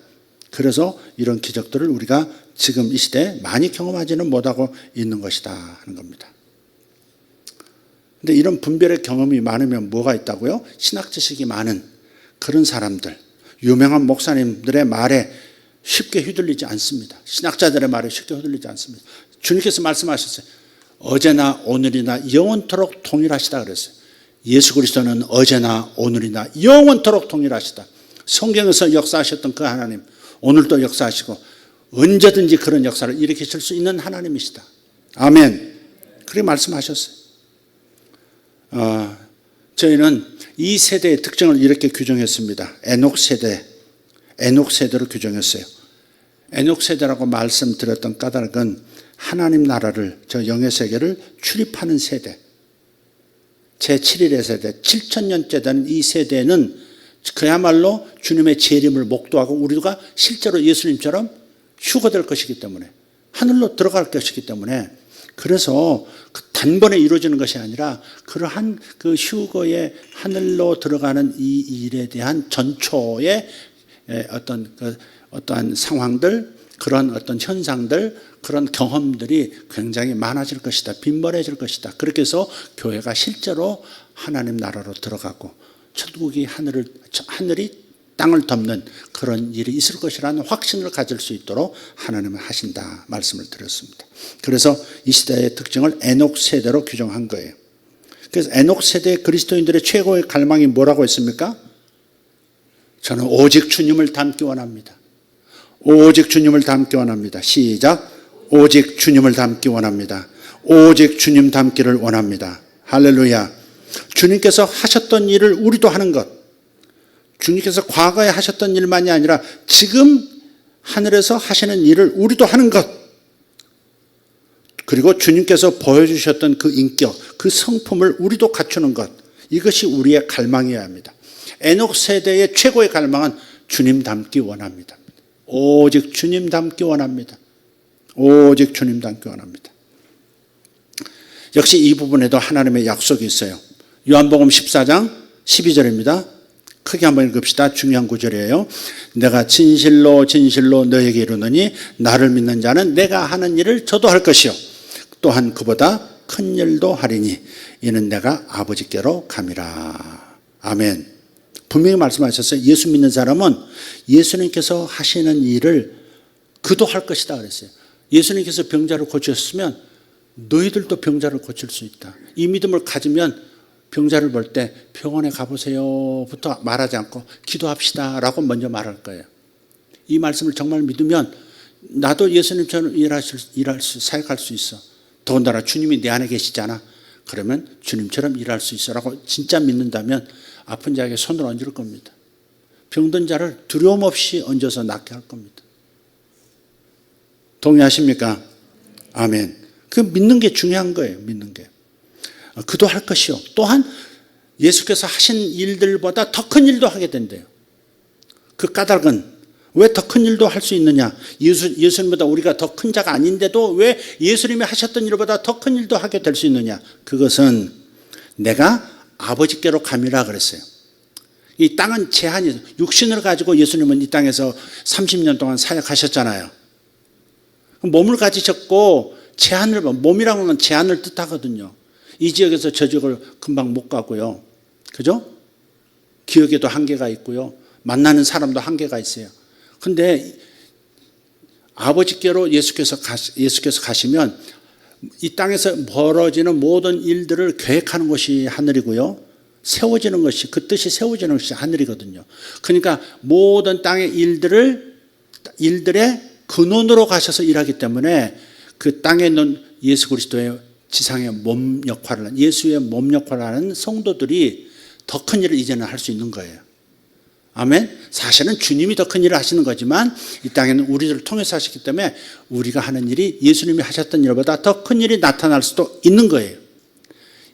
그래서 이런 기적들을 우리가 지금 이 시대에 많이 경험하지는 못하고 있는 것이다 하는 겁니다. 근데 이런 분별의 경험이 많으면 뭐가 있다고요? 신학 지식이 많은 그런 사람들, 유명한 목사님들의 말에 쉽게 휘둘리지 않습니다. 신학자들의 말에 쉽게 휘둘리지 않습니다. 주님께서 말씀하셨어요. 어제나 오늘이나 영원토록 동일하시다 그랬어요. 예수 그리스도는 어제나 오늘이나 영원토록 동일하시다. 성경에서 역사하셨던 그 하나님, 오늘도 역사하시고 언제든지 그런 역사를 일으키실 수 있는 하나님이시다. 아멘. 그렇게 말씀하셨어요. 저희는 이 세대의 특징을 이렇게 규정했습니다. 에녹 세대로 규정했어요. 에녹 세대라고 말씀드렸던 까닭은 하나님 나라를, 저 영의 세계를 출입하는 세대, 제7일의 세대, 7,000년째 되는 이 세대는 그야말로 주님의 재림을 목도하고 우리가 실제로 예수님처럼 휴거될 것이기 때문에, 하늘로 들어갈 것이기 때문에, 그래서 단번에 이루어지는 것이 아니라 그러한 그 휴거의 하늘로 들어가는 이 일에 대한 전초의 어떠한 상황들, 그런 어떤 현상들, 그런 경험들이 굉장히 많아질 것이다. 빈번해질 것이다. 그렇게 해서 교회가 실제로 하나님 나라로 들어가고 천국이 하늘이 땅을 덮는 그런 일이 있을 것이라는 확신을 가질 수 있도록 하나님은 하신다 말씀을 드렸습니다. 그래서 이 시대의 특징을 에녹 세대로 규정한 거예요. 그래서 에녹 세대의 그리스도인들의 최고의 갈망이 뭐라고 했습니까? 저는 오직 주님을 닮기 원합니다. 오직 주님을 닮기 원합니다. 시작. 오직 주님을 닮기 원합니다. 오직 주님 닮기를 원합니다. 할렐루야. 주님께서 하셨던 일을 우리도 하는 것, 주님께서 과거에 하셨던 일만이 아니라 지금 하늘에서 하시는 일을 우리도 하는 것, 그리고 주님께서 보여주셨던 그 인격, 그 성품을 우리도 갖추는 것, 이것이 우리의 갈망이어야 합니다. 에녹 세대의 최고의 갈망은 주님 닮기 원합니다. 오직 주님 닮기 원합니다. 오직 주님 닮기 원합니다. 역시 이 부분에도 하나님의 약속이 있어요. 요한복음 14장 12절입니다. 크게 한번 읽읍시다. 중요한 구절이에요. 내가 진실로 진실로 너에게 이르노니 나를 믿는 자는 내가 하는 일을 저도 할 것이요 또한 그보다 큰 일도 하리니 이는 내가 아버지께로 감이라. 아멘. 분명히 말씀하셨어요. 예수 믿는 사람은 예수님께서 하시는 일을 그도 할 것이다 그랬어요. 예수님께서 병자를 고쳤으면 너희들도 병자를 고칠 수 있다. 이 믿음을 가지면 병자를 볼 때 병원에 가보세요부터 말하지 않고 기도합시다 라고 먼저 말할 거예요. 이 말씀을 정말 믿으면 나도 예수님처럼 사역할 수 있어. 더군다나 주님이 내 안에 계시잖아. 그러면 주님처럼 일할 수 있어 라고 진짜 믿는다면 아픈 자에게 손을 얹을 겁니다. 병든 자를 두려움 없이 얹어서 낫게 할 겁니다. 동의하십니까? 아멘. 그 믿는 게 중요한 거예요. 믿는 게. 그도 할 것이요. 또한 예수께서 하신 일들보다 더 큰 일도 하게 된대요. 그 까닭은 왜 더 큰 일도 할 수 있느냐? 예수님보다 우리가 더 큰 자가 아닌데도 왜 예수님이 하셨던 일보다 더 큰 일도 하게 될 수 있느냐? 그것은 내가 아버지께로 감이라 그랬어요. 이 땅은 제한이 있어요. 육신을 가지고 예수님은 이 땅에서 30년 동안 사역하셨잖아요. 몸을 가지셨고 몸이라는 건 제한을 뜻하거든요. 이 지역에서 저 지역을 금방 못 가고요. 그죠? 기억에도 한계가 있고요. 만나는 사람도 한계가 있어요. 근데 아버지께로 예수께서 가시면 이 땅에서 벌어지는 모든 일들을 계획하는 것이 하늘이고요. 세워지는 것이, 그 뜻이 세워지는 것이 하늘이거든요. 그러니까 모든 땅의 일들의 근원으로 가셔서 일하기 때문에 그 땅에 있는 예수 그리스도의 지상의 몸 역할을 하는, 예수의 몸 역할을 하는 성도들이 더 큰 일을 이제는 할 수 있는 거예요. 아멘. 사실은 주님이 더 큰 일을 하시는 거지만 이 땅에는 우리들을 통해서 하시기 때문에 우리가 하는 일이 예수님이 하셨던 일보다 더 큰 일이 나타날 수도 있는 거예요.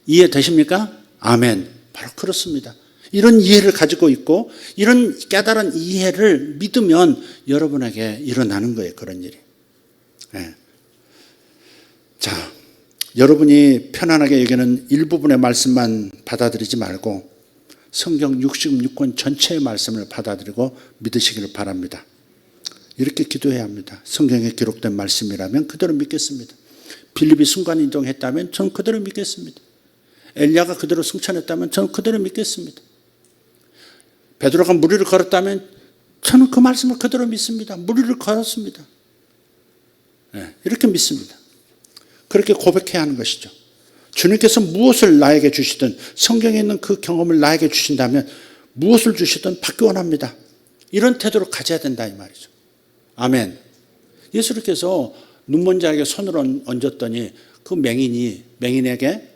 이해되십니까? 아멘. 바로 그렇습니다. 이런 이해를 가지고 있고 이런 깨달은 이해를 믿으면 여러분에게 일어나는 거예요. 그런 일이. 네. 자, 여러분이 편안하게 여기는 일부분의 말씀만 받아들이지 말고 성경 66권 전체의 말씀을 받아들이고 믿으시기를 바랍니다. 이렇게 기도해야 합니다. 성경에 기록된 말씀이라면 그대로 믿겠습니다. 빌립이 순간이동했다면 저는 그대로 믿겠습니다. 엘리야가 그대로 승천했다면 저는 그대로 믿겠습니다. 베드로가 무리를 걸었다면 저는 그 말씀을 그대로 믿습니다. 무리를 걸었습니다. 네, 이렇게 믿습니다. 그렇게 고백해야 하는 것이죠. 주님께서 무엇을 나에게 주시든 성경에 있는 그 경험을 나에게 주신다면 무엇을 주시든 받기 원합니다. 이런 태도를 가져야 된다 이 말이죠. 아멘. 예수님께서 눈먼 자에게 손을 얹었더니 그 맹인에게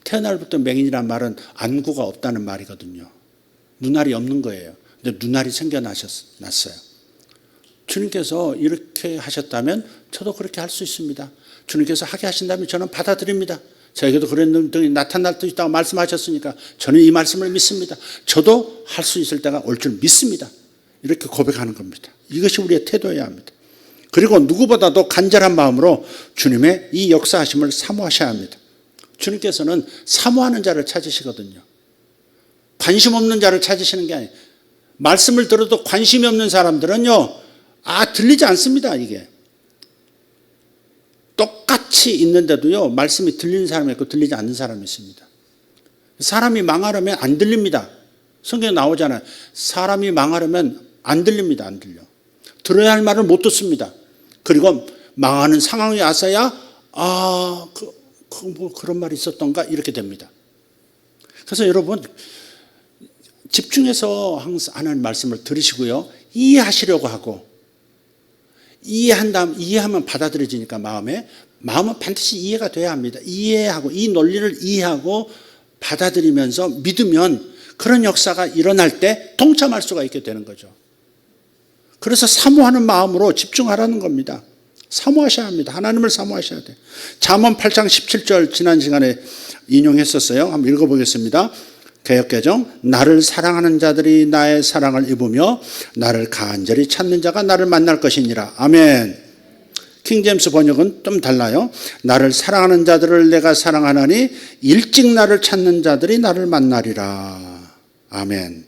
태어날부터 맹인이란 말은 안구가 없다는 말이거든요. 눈알이 없는 거예요. 근데 눈알이 생겨났어요. 주님께서 이렇게 하셨다면 저도 그렇게 할 수 있습니다. 주님께서 하게 하신다면 저는 받아들입니다. 저에게도 그런 등이 나타날 수 있다고 말씀하셨으니까 저는 이 말씀을 믿습니다. 저도 할 수 있을 때가 올 줄 믿습니다. 이렇게 고백하는 겁니다. 이것이 우리의 태도여야 합니다. 그리고 누구보다도 간절한 마음으로 주님의 이 역사하심을 사모하셔야 합니다. 주님께서는 사모하는 자를 찾으시거든요. 관심 없는 자를 찾으시는 게 아니에요. 말씀을 들어도 관심이 없는 사람들은요, 들리지 않습니다, 이게. 똑같이 있는데도요, 말씀이 들리는 사람이 있고 들리지 않는 사람이 있습니다. 사람이 망하려면 안 들립니다. 성경에 나오잖아요. 사람이 망하려면 안 들립니다, 안 들려. 들어야 할 말을 못 듣습니다. 그리고 망하는 상황이 와서야, 뭐 그런 말이 있었던가, 이렇게 됩니다. 그래서 여러분, 집중해서 항상 하나님 말씀을 들으시고요, 이해하시려고 하고, 이해하면 받아들여지니까 마음은 반드시 이해가 돼야 합니다. 이해하고, 이 논리를 이해하고 받아들이면서 믿으면 그런 역사가 일어날 때 동참할 수가 있게 되는 거죠. 그래서 사모하는 마음으로 집중하라는 겁니다. 사모하셔야 합니다. 하나님을 사모하셔야 돼요. 잠언 8장 17절 지난 시간에 인용했었어요. 한번 읽어보겠습니다. 개역개정, 나를 사랑하는 자들이 나의 사랑을 입으며 나를 간절히 찾는 자가 나를 만날 것이니라. 아멘. 킹제임스 번역은 좀 달라요. 나를 사랑하는 자들을 내가 사랑하나니 일찍 나를 찾는 자들이 나를 만나리라. 아멘.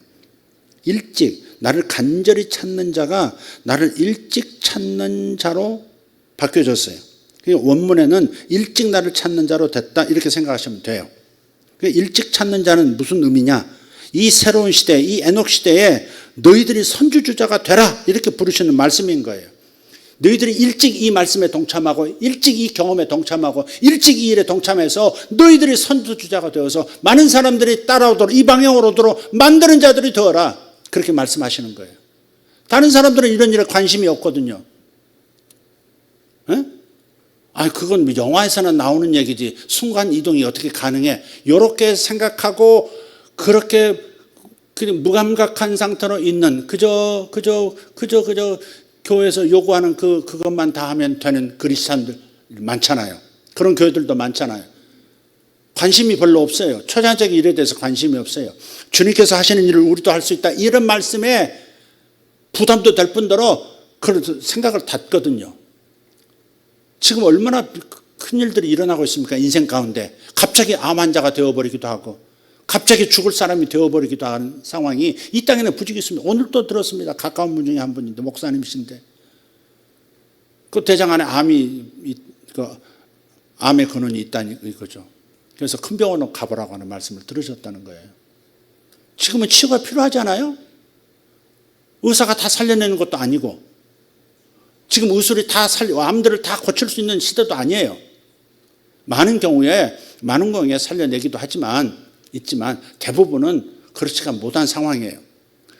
일찍 나를 간절히 찾는 자가 나를 일찍 찾는 자로 바뀌어졌어요. 원문에는 일찍 나를 찾는 자로 됐다 이렇게 생각하시면 돼요. 일찍 찾는 자는 무슨 의미냐? 이 새로운 시대, 이 에녹 시대에 너희들이 선주주자가 되라 이렇게 부르시는 말씀인 거예요. 너희들이 일찍 이 말씀에 동참하고 일찍 이 경험에 동참하고 일찍 이 일에 동참해서 너희들이 선주주자가 되어서 많은 사람들이 따라오도록 이 방향으로 오도록 만드는 자들이 되어라. 그렇게 말씀하시는 거예요. 다른 사람들은 이런 일에 관심이 없거든요. 그건 영화에서는 나오는 얘기지. 순간 이동이 어떻게 가능해? 이렇게 생각하고 그렇게 그냥 무감각한 상태로 있는 그저 교회에서 요구하는 그것만 다 하면 되는 그리스도인들 많잖아요. 그런 교회들도 많잖아요. 관심이 별로 없어요. 초자적인 일에 대해서 관심이 없어요. 주님께서 하시는 일을 우리도 할 수 있다. 이런 말씀에 부담도 될 뿐더러 그런 생각을 닫거든요. 지금 얼마나 큰 일들이 일어나고 있습니까? 인생 가운데. 갑자기 암 환자가 되어버리기도 하고 갑자기 죽을 사람이 되어버리기도 하는 상황이 이 땅에는 부지기 있습니다. 오늘 또 들었습니다. 가까운 분 중에 한 분인데 목사님이신데 그 대장 안에 암의 근원이 있다는 이거죠. 그래서 큰 병원으로 가보라고 하는 말씀을 들으셨다는 거예요. 지금은 치료가 필요하잖아요. 의사가 다 살려내는 것도 아니고 지금 의술이 다 암들을 다 고칠 수 있는 시대도 아니에요. 많은 경우에 살려내기도 있지만 대부분은 그렇지가 못한 상황이에요.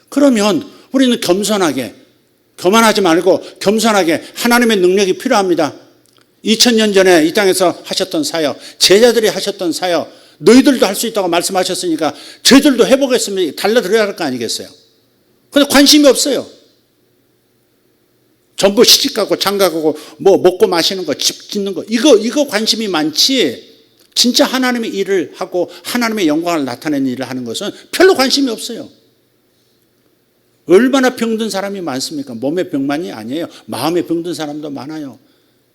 그러면 우리는 교만하지 말고 겸손하게 하나님의 능력이 필요합니다. 2000년 전에 이 땅에서 하셨던 사역, 제자들이 하셨던 사역, 너희들도 할 수 있다고 말씀하셨으니까 저희들도 해보겠습니다. 달라들어야 할 거 아니겠어요? 근데 관심이 없어요. 전부 시집가고 장가가고 뭐 먹고 마시는 거, 집 짓는 거 이거 관심이 많지 진짜 하나님의 일을 하고 하나님의 영광을 나타내는 일을 하는 것은 별로 관심이 없어요. 얼마나 병든 사람이 많습니까? 몸의 병만이 아니에요. 마음의 병든 사람도 많아요.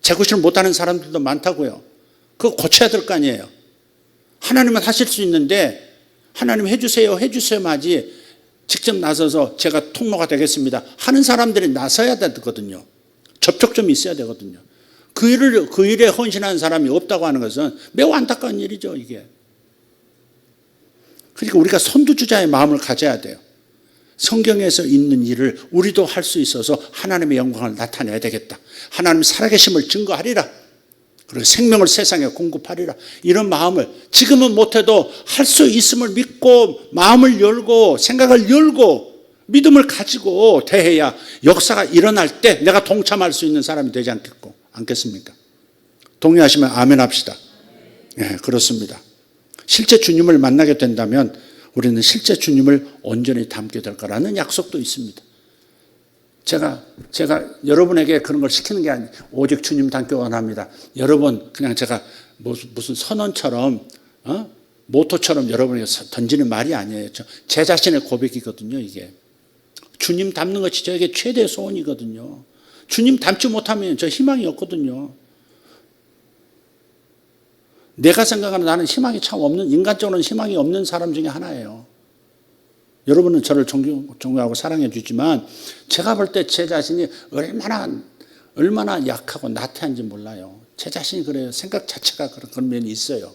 재구실을 못하는 사람들도 많다고요. 그거 고쳐야 될 거 아니에요. 하나님은 하실 수 있는데 하나님 해주세요 하지 직접 나서서 제가 통로가 되겠습니다 하는 사람들이 나서야 되거든요. 접촉점이 있어야 되거든요. 그 일에 헌신하는 사람이 없다고 하는 것은 매우 안타까운 일이죠, 이게. 그러니까 우리가 선두주자의 마음을 가져야 돼요. 성경에서 있는 일을 우리도 할 수 있어서 하나님의 영광을 나타내야 되겠다. 하나님 살아계심을 증거하리라. 그리고 생명을 세상에 공급하리라. 이런 마음을 지금은 못해도 할 수 있음을 믿고 마음을 열고 생각을 열고 믿음을 가지고 대해야 역사가 일어날 때 내가 동참할 수 있는 사람이 되지 않겠습니까? 동의하시면 아멘 합시다. 네, 그렇습니다. 실제 주님을 만나게 된다면 우리는 실제 주님을 온전히 닮게 될 거라는 약속도 있습니다. 제가 여러분에게 그런 걸 시키는 게 아니에요. 오직 주님 닮기 원합니다. 여러분 그냥 제가 무슨 선언처럼 모토처럼 여러분에게 던지는 말이 아니에요. 제 자신의 고백이거든요. 이게 주님 닮는 것이 저에게 최대의 소원이거든요. 주님 닮지 못하면 저 희망이 없거든요. 내가 생각하는 나는 희망이 참 없는, 인간적으로는 희망이 없는 사람 중에 하나예요. 여러분은 저를 존경하고 사랑해 주지만 제가 볼 때 제 자신이 얼마나 약하고 나태한지 몰라요. 제 자신이 그래요. 생각 자체가 그런 면이 있어요.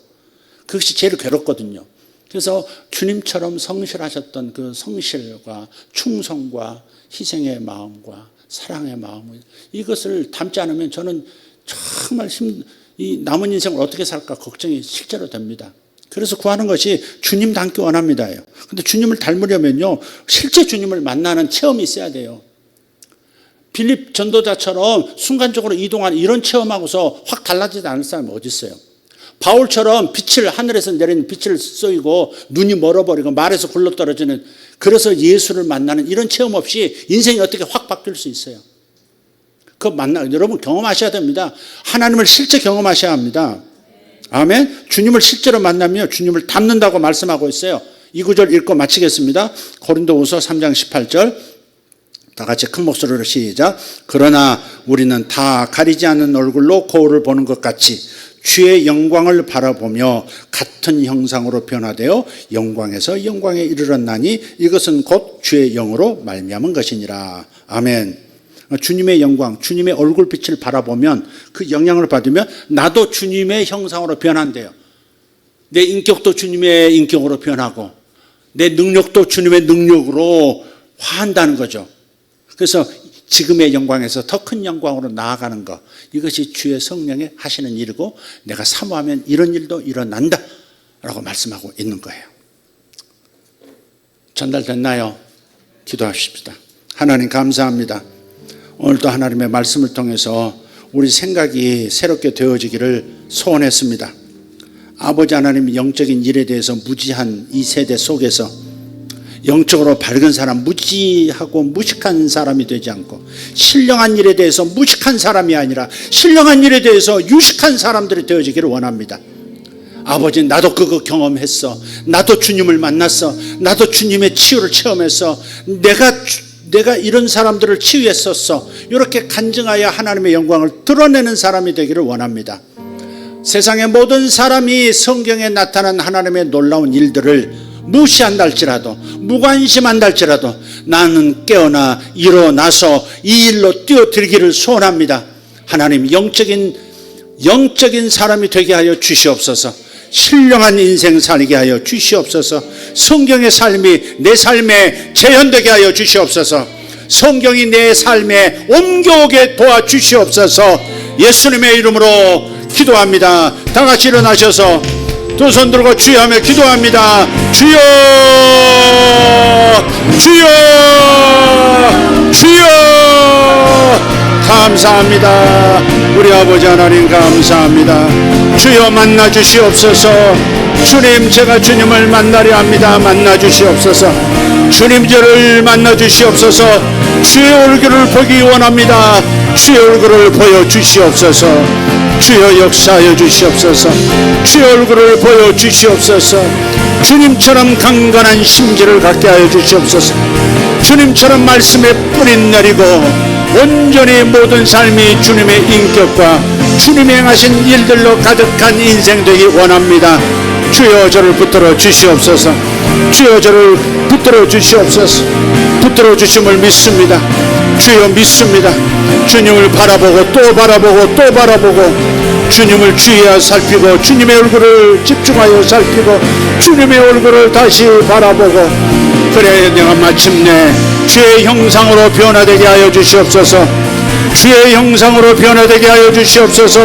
그것이 제일 괴롭거든요. 그래서 주님처럼 성실하셨던 그 성실과 충성과 희생의 마음과 사랑의 마음, 이것을 담지 않으면 저는 정말 이 남은 인생을 어떻게 살까 걱정이 실제로 됩니다. 그래서 구하는 것이 주님 닮기 원합니다예요. 근데 주님을 닮으려면요, 실제 주님을 만나는 체험이 있어야 돼요. 빌립 전도자처럼 순간적으로 이동하는 이런 체험하고서 확 달라지지 않을 사람이 어디 있어요? 바울처럼 하늘에서 내리는 빛을 쏘이고 눈이 멀어버리고 말에서 굴러떨어지는, 그래서 예수를 만나는 이런 체험 없이 인생이 어떻게 확 바뀔 수 있어요? 여러분 경험하셔야 됩니다. 하나님을 실제 경험하셔야 합니다. 아멘. 주님을 실제로 만나며 주님을 닮는다고 말씀하고 있어요. 이 구절 읽고 마치겠습니다. 고린도후서 3장 18절 다 같이 큰 목소리로 시작. 그러나 우리는 다 가리지 않는 얼굴로 거울을 보는 것 같이 주의 영광을 바라보며 같은 형상으로 변화되어 영광에서 영광에 이르렀나니 이것은 곧 주의 영으로 말미암은 것이니라. 아멘. 주님의 영광, 주님의 얼굴빛을 바라보면 그 영향을 받으면 나도 주님의 형상으로 변한대요. 내 인격도 주님의 인격으로 변하고 내 능력도 주님의 능력으로 화한다는 거죠. 그래서 지금의 영광에서 더 큰 영광으로 나아가는 것, 이것이 주의 성령의 하시는 일이고 내가 사모하면 이런 일도 일어난다 라고 말씀하고 있는 거예요. 전달됐나요? 기도하십시다. 하나님 감사합니다. 오늘도 하나님의 말씀을 통해서 우리 생각이 새롭게 되어지기를 소원했습니다. 아버지 하나님, 영적인 일에 대해서 무지한 이 세대 속에서 영적으로 밝은 사람, 무지하고 무식한 사람이 되지 않고 신령한 일에 대해서 무식한 사람이 아니라 신령한 일에 대해서 유식한 사람들이 되어지기를 원합니다. 아버지, 나도 그거 경험했어. 나도 주님을 만났어. 나도 주님의 치유를 체험했어. 내가 이런 사람들을 치유했었어. 이렇게 간증하여 하나님의 영광을 드러내는 사람이 되기를 원합니다. 세상의 모든 사람이 성경에 나타난 하나님의 놀라운 일들을 무시한다 할지라도, 무관심한다 할지라도 나는 깨어나 일어나서 이 일로 뛰어들기를 소원합니다. 하나님, 영적인 사람이 되게 하여 주시옵소서. 신령한 인생 살게 하여 주시옵소서. 성경의 삶이 내 삶에 재현되게 하여 주시옵소서. 성경이 내 삶에 옮겨오게 도와주시옵소서. 예수님의 이름으로 기도합니다. 다 같이 일어나셔서 두 손 들고 주여 하며 기도합니다. 주여, 주여, 주여. 감사합니다. 우리 아버지 하나님 감사합니다. 주여 만나 주시옵소서. 주님, 제가 주님을 만나려 합니다. 만나 주시옵소서. 주님, 저를 만나 주시옵소서. 주의 얼굴을 보기 원합니다. 주의 얼굴을 보여 주시옵소서. 주여 역사하여 주시옵소서. 주의 얼굴을 보여 주시옵소서. 주님처럼 강건한 심지를 갖게 하여 주시옵소서. 주님처럼 말씀에 뿌린 내리고 온전히 모든 삶이 주님의 인격과 주님이 행하신 일들로 가득한 인생 되기 원합니다. 주여 저를 붙들어 주시옵소서. 주여 저를 붙들어 주시옵소서. 붙들어 주심을 믿습니다. 주여 믿습니다. 주님을 바라보고 또 바라보고 또 바라보고 주님을 주의하여 살피고 주님의 얼굴을 집중하여 살피고 주님의 얼굴을 다시 바라보고, 그래야 내가 마침내 주의 형상으로 변화되게 하여 주시옵소서. 주의 형상으로 변화되게 하여 주시옵소서.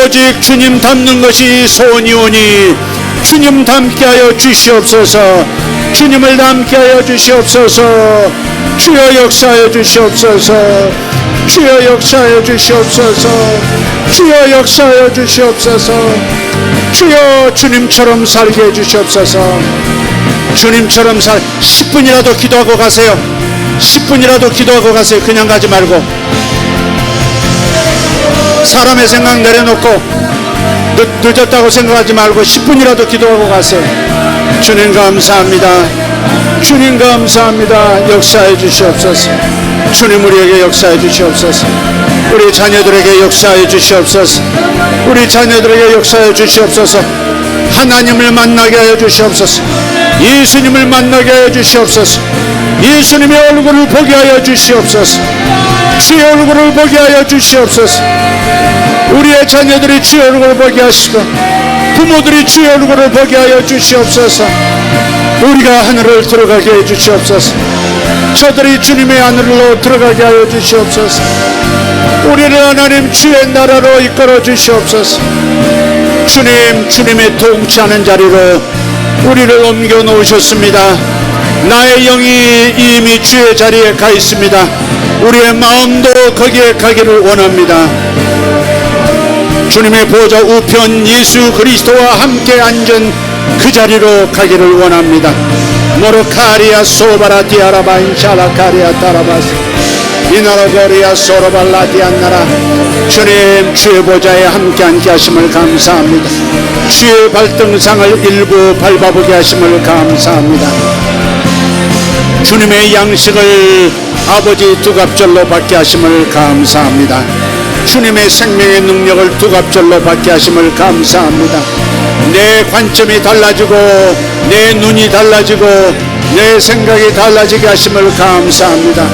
오직 주님 닮는 것이 소원이오니 주님 닮게 하여 주시옵소서. 주님을 닮게 하여 주시옵소서. 주여 역사하여 주시옵소서. 주여 역사하여 주시옵소서. 주여 역사하여 주시옵소서. 주여 주님처럼 살게 해주시옵소서. 주님처럼 10분이라도 기도하고 가세요. 10분이라도 기도하고 가세요. 그냥 가지 말고 사람의 생각 내려놓고 늦었다고 생각하지 말고 10분이라도 기도하고 가세요. 주님 감사합니다. 주님 감사합니다. 역사해 주시옵소서. 주님 우리에게 역사해 주시옵소서. 우리 자녀들에게 역사해 주시옵소서. 우리 자녀들에게 역사해 주시옵소서. 하나님을 만나게 하여 주시옵소서. 예수님을 만나게 하여 주시옵소서. 예수님의 얼굴을 보게 하여 주시옵소서. 주의 얼굴을 보게 하여 주시옵소서. 우리의 자녀들이 주의 얼굴을 보게 하시고 부모들이 주의 얼굴을 보게 하여 주시옵소서. 우리가 하늘을 들어가게 해 주시옵소서. 저들이 주님의 하늘로 들어가게 하여 주시옵소서. 우리를 하나님 주의 나라로 이끌어 주시옵소서. 주님, 주님의 통치하는 자리로 우리를 옮겨 놓으셨습니다. 나의 영이 이미 주의 자리에 가 있습니다. 우리의 마음도 거기에 가기를 원합니다. 주님의 보좌 우편 예수 그리스도와 함께 앉은 그 자리로 가기를 원합니다. 모로카리아 소바라 디아라바 인샤라카리아 타라바스 이나라거리아 소로발라 디안나라. 주님 주의 보좌에 함께 앉게 하심을 감사합니다. 주의 발등상을 일부 밟아보게 하심을 감사합니다. 주님의 양식을 아버지 두갑절로 받게 하심을 감사합니다. 주님의 생명의 능력을 두갑절로 받게 하심을 감사합니다. 내 관점이 달라지고 내 눈이 달라지고 내 생각이 달라지게 하심을 감사합니다.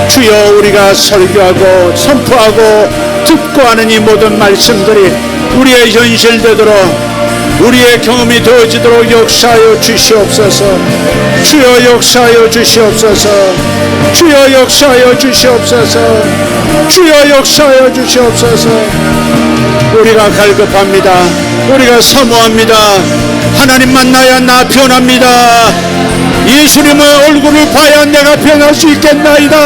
주여 우리가 설교하고 선포하고 듣고 하는 이 모든 말씀들이 우리의 현실되도록 우리의 경험이 되어지도록 역사하여 주시옵소서. 주여 역사하여 주시옵소서. 주여 역사하여 주시옵소서. 주여 역사하여 주시옵소서. 우리가 갈급합니다. 우리가 사모합니다. 하나님 만나야 나 변합니다. 예수님의 얼굴을 봐야 내가 변할 수 있겠나이다.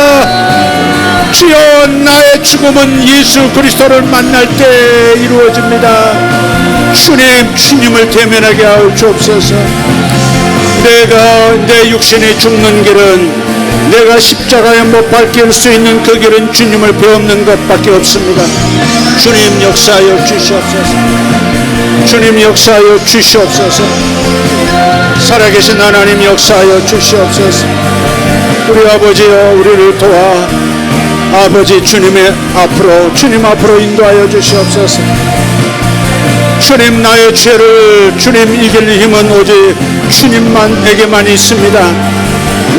주여 나의 죽음은 예수 그리스도를 만날 때 이루어집니다. 주님, 주님을 대면하게 하여 주옵소서. 내가 내 육신이 죽는 길은 내가 십자가에 못 박힐 수 있는 그 길은 주님을 배우는 것밖에 없습니다. 주님 역사하여 주시옵소서. 주님 역사하여 주시옵소서. 살아계신 하나님 역사하여 주시옵소서. 우리 아버지여 우리를 도와 아버지 주님 앞으로 인도하여 주시옵소서. 주님 나의 죄를 주님 이길 힘은 오직 주님만에게만 있습니다.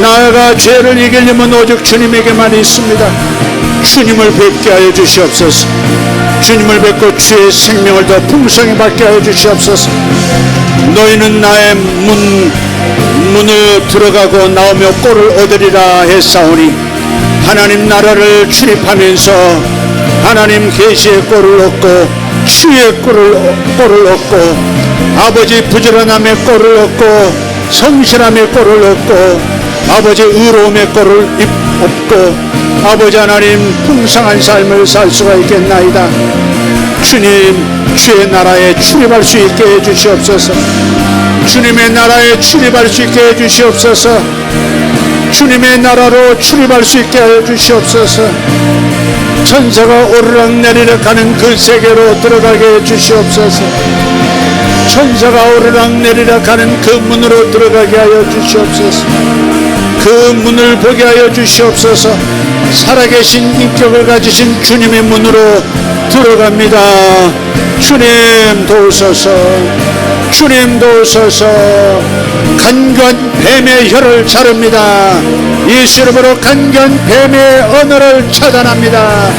나가 죄를 이길 힘은 오직 주님에게만 있습니다. 주님을 뵙게 하여 주시옵소서. 주님을 뵙고 주의 생명을 더 풍성히 받게 하여 주시옵소서. 너희는 나의 문을 들어가고 나오며 꼴을 얻으리라 했사오니 하나님 나라를 출입하면서 하나님 계시의 꼴을 얻고 주의 꼴을 얻고 아버지 부지런함의 꼴을 얻고 성실함의 꼴을 얻고 아버지 의로움의 꼴을 얻고 아버지 하나님 풍성한 삶을 살 수가 있겠나이다. 주님 주의 나라에 출입할 수 있게 해주시옵소서. 주님의 나라에 출입할 수 있게 해주시옵소서. 주님의 나라로 출입할 수 있게 해주시옵소서. 천사가 오르락내리락 하는 그 세계로 들어가게 해주시옵소서. 천사가 오르락내리락 하는 그 문으로 들어가게 하여 주시옵소서. 그 문을 보게 하여 주시옵소서. 살아계신 인격을 가지신 주님의 문으로 들어갑니다. 주님 도우소서. 주님 도우소서. 간교한 뱀의 혀를 자릅니다. 예수 이름으로 간교한 뱀의 언어를 차단합니다.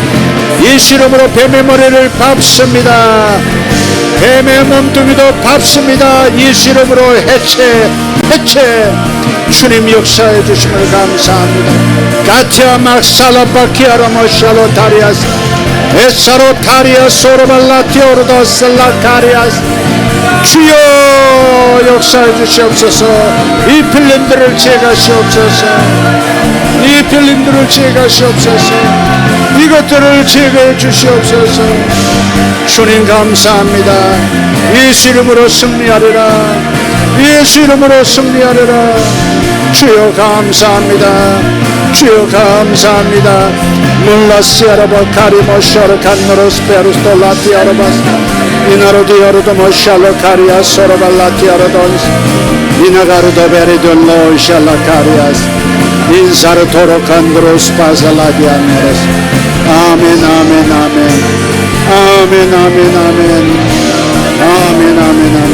예수 이름으로 뱀의 머리를 밟습니다. 뱀의 몸뚱이도 밟습니다. 예수 이름으로 해체. 주님 역사해 주심을 감사합니다. 가티아 막살라바키아라모샬로 다리아스 에사로 다리아 소로발라 티오르도 셀라카리아스. 주여 역사해 주시옵소서. 이 필름들을 제가시옵소서. 이 필름들을 제가시옵소서. 이것들을 제거해 주시옵소서. 주님 감사합니다. 예수 이름으로 승리하리라. 예수 이름으로 승리하리라. 주여 감사합니다. 주여 감사합니다. 물라시아라바 카리모샤르 칸노로스 페루스토 라티아라바스 이나로디아르도 모샬로 카리아 소로발라티아르돈스 이나가르도 베리돈로 샬라카리아스 인사르 토로칸드로스 파살라디아노스. 아멘 아멘 아멘 아멘 아멘 아멘 아멘 아멘 아멘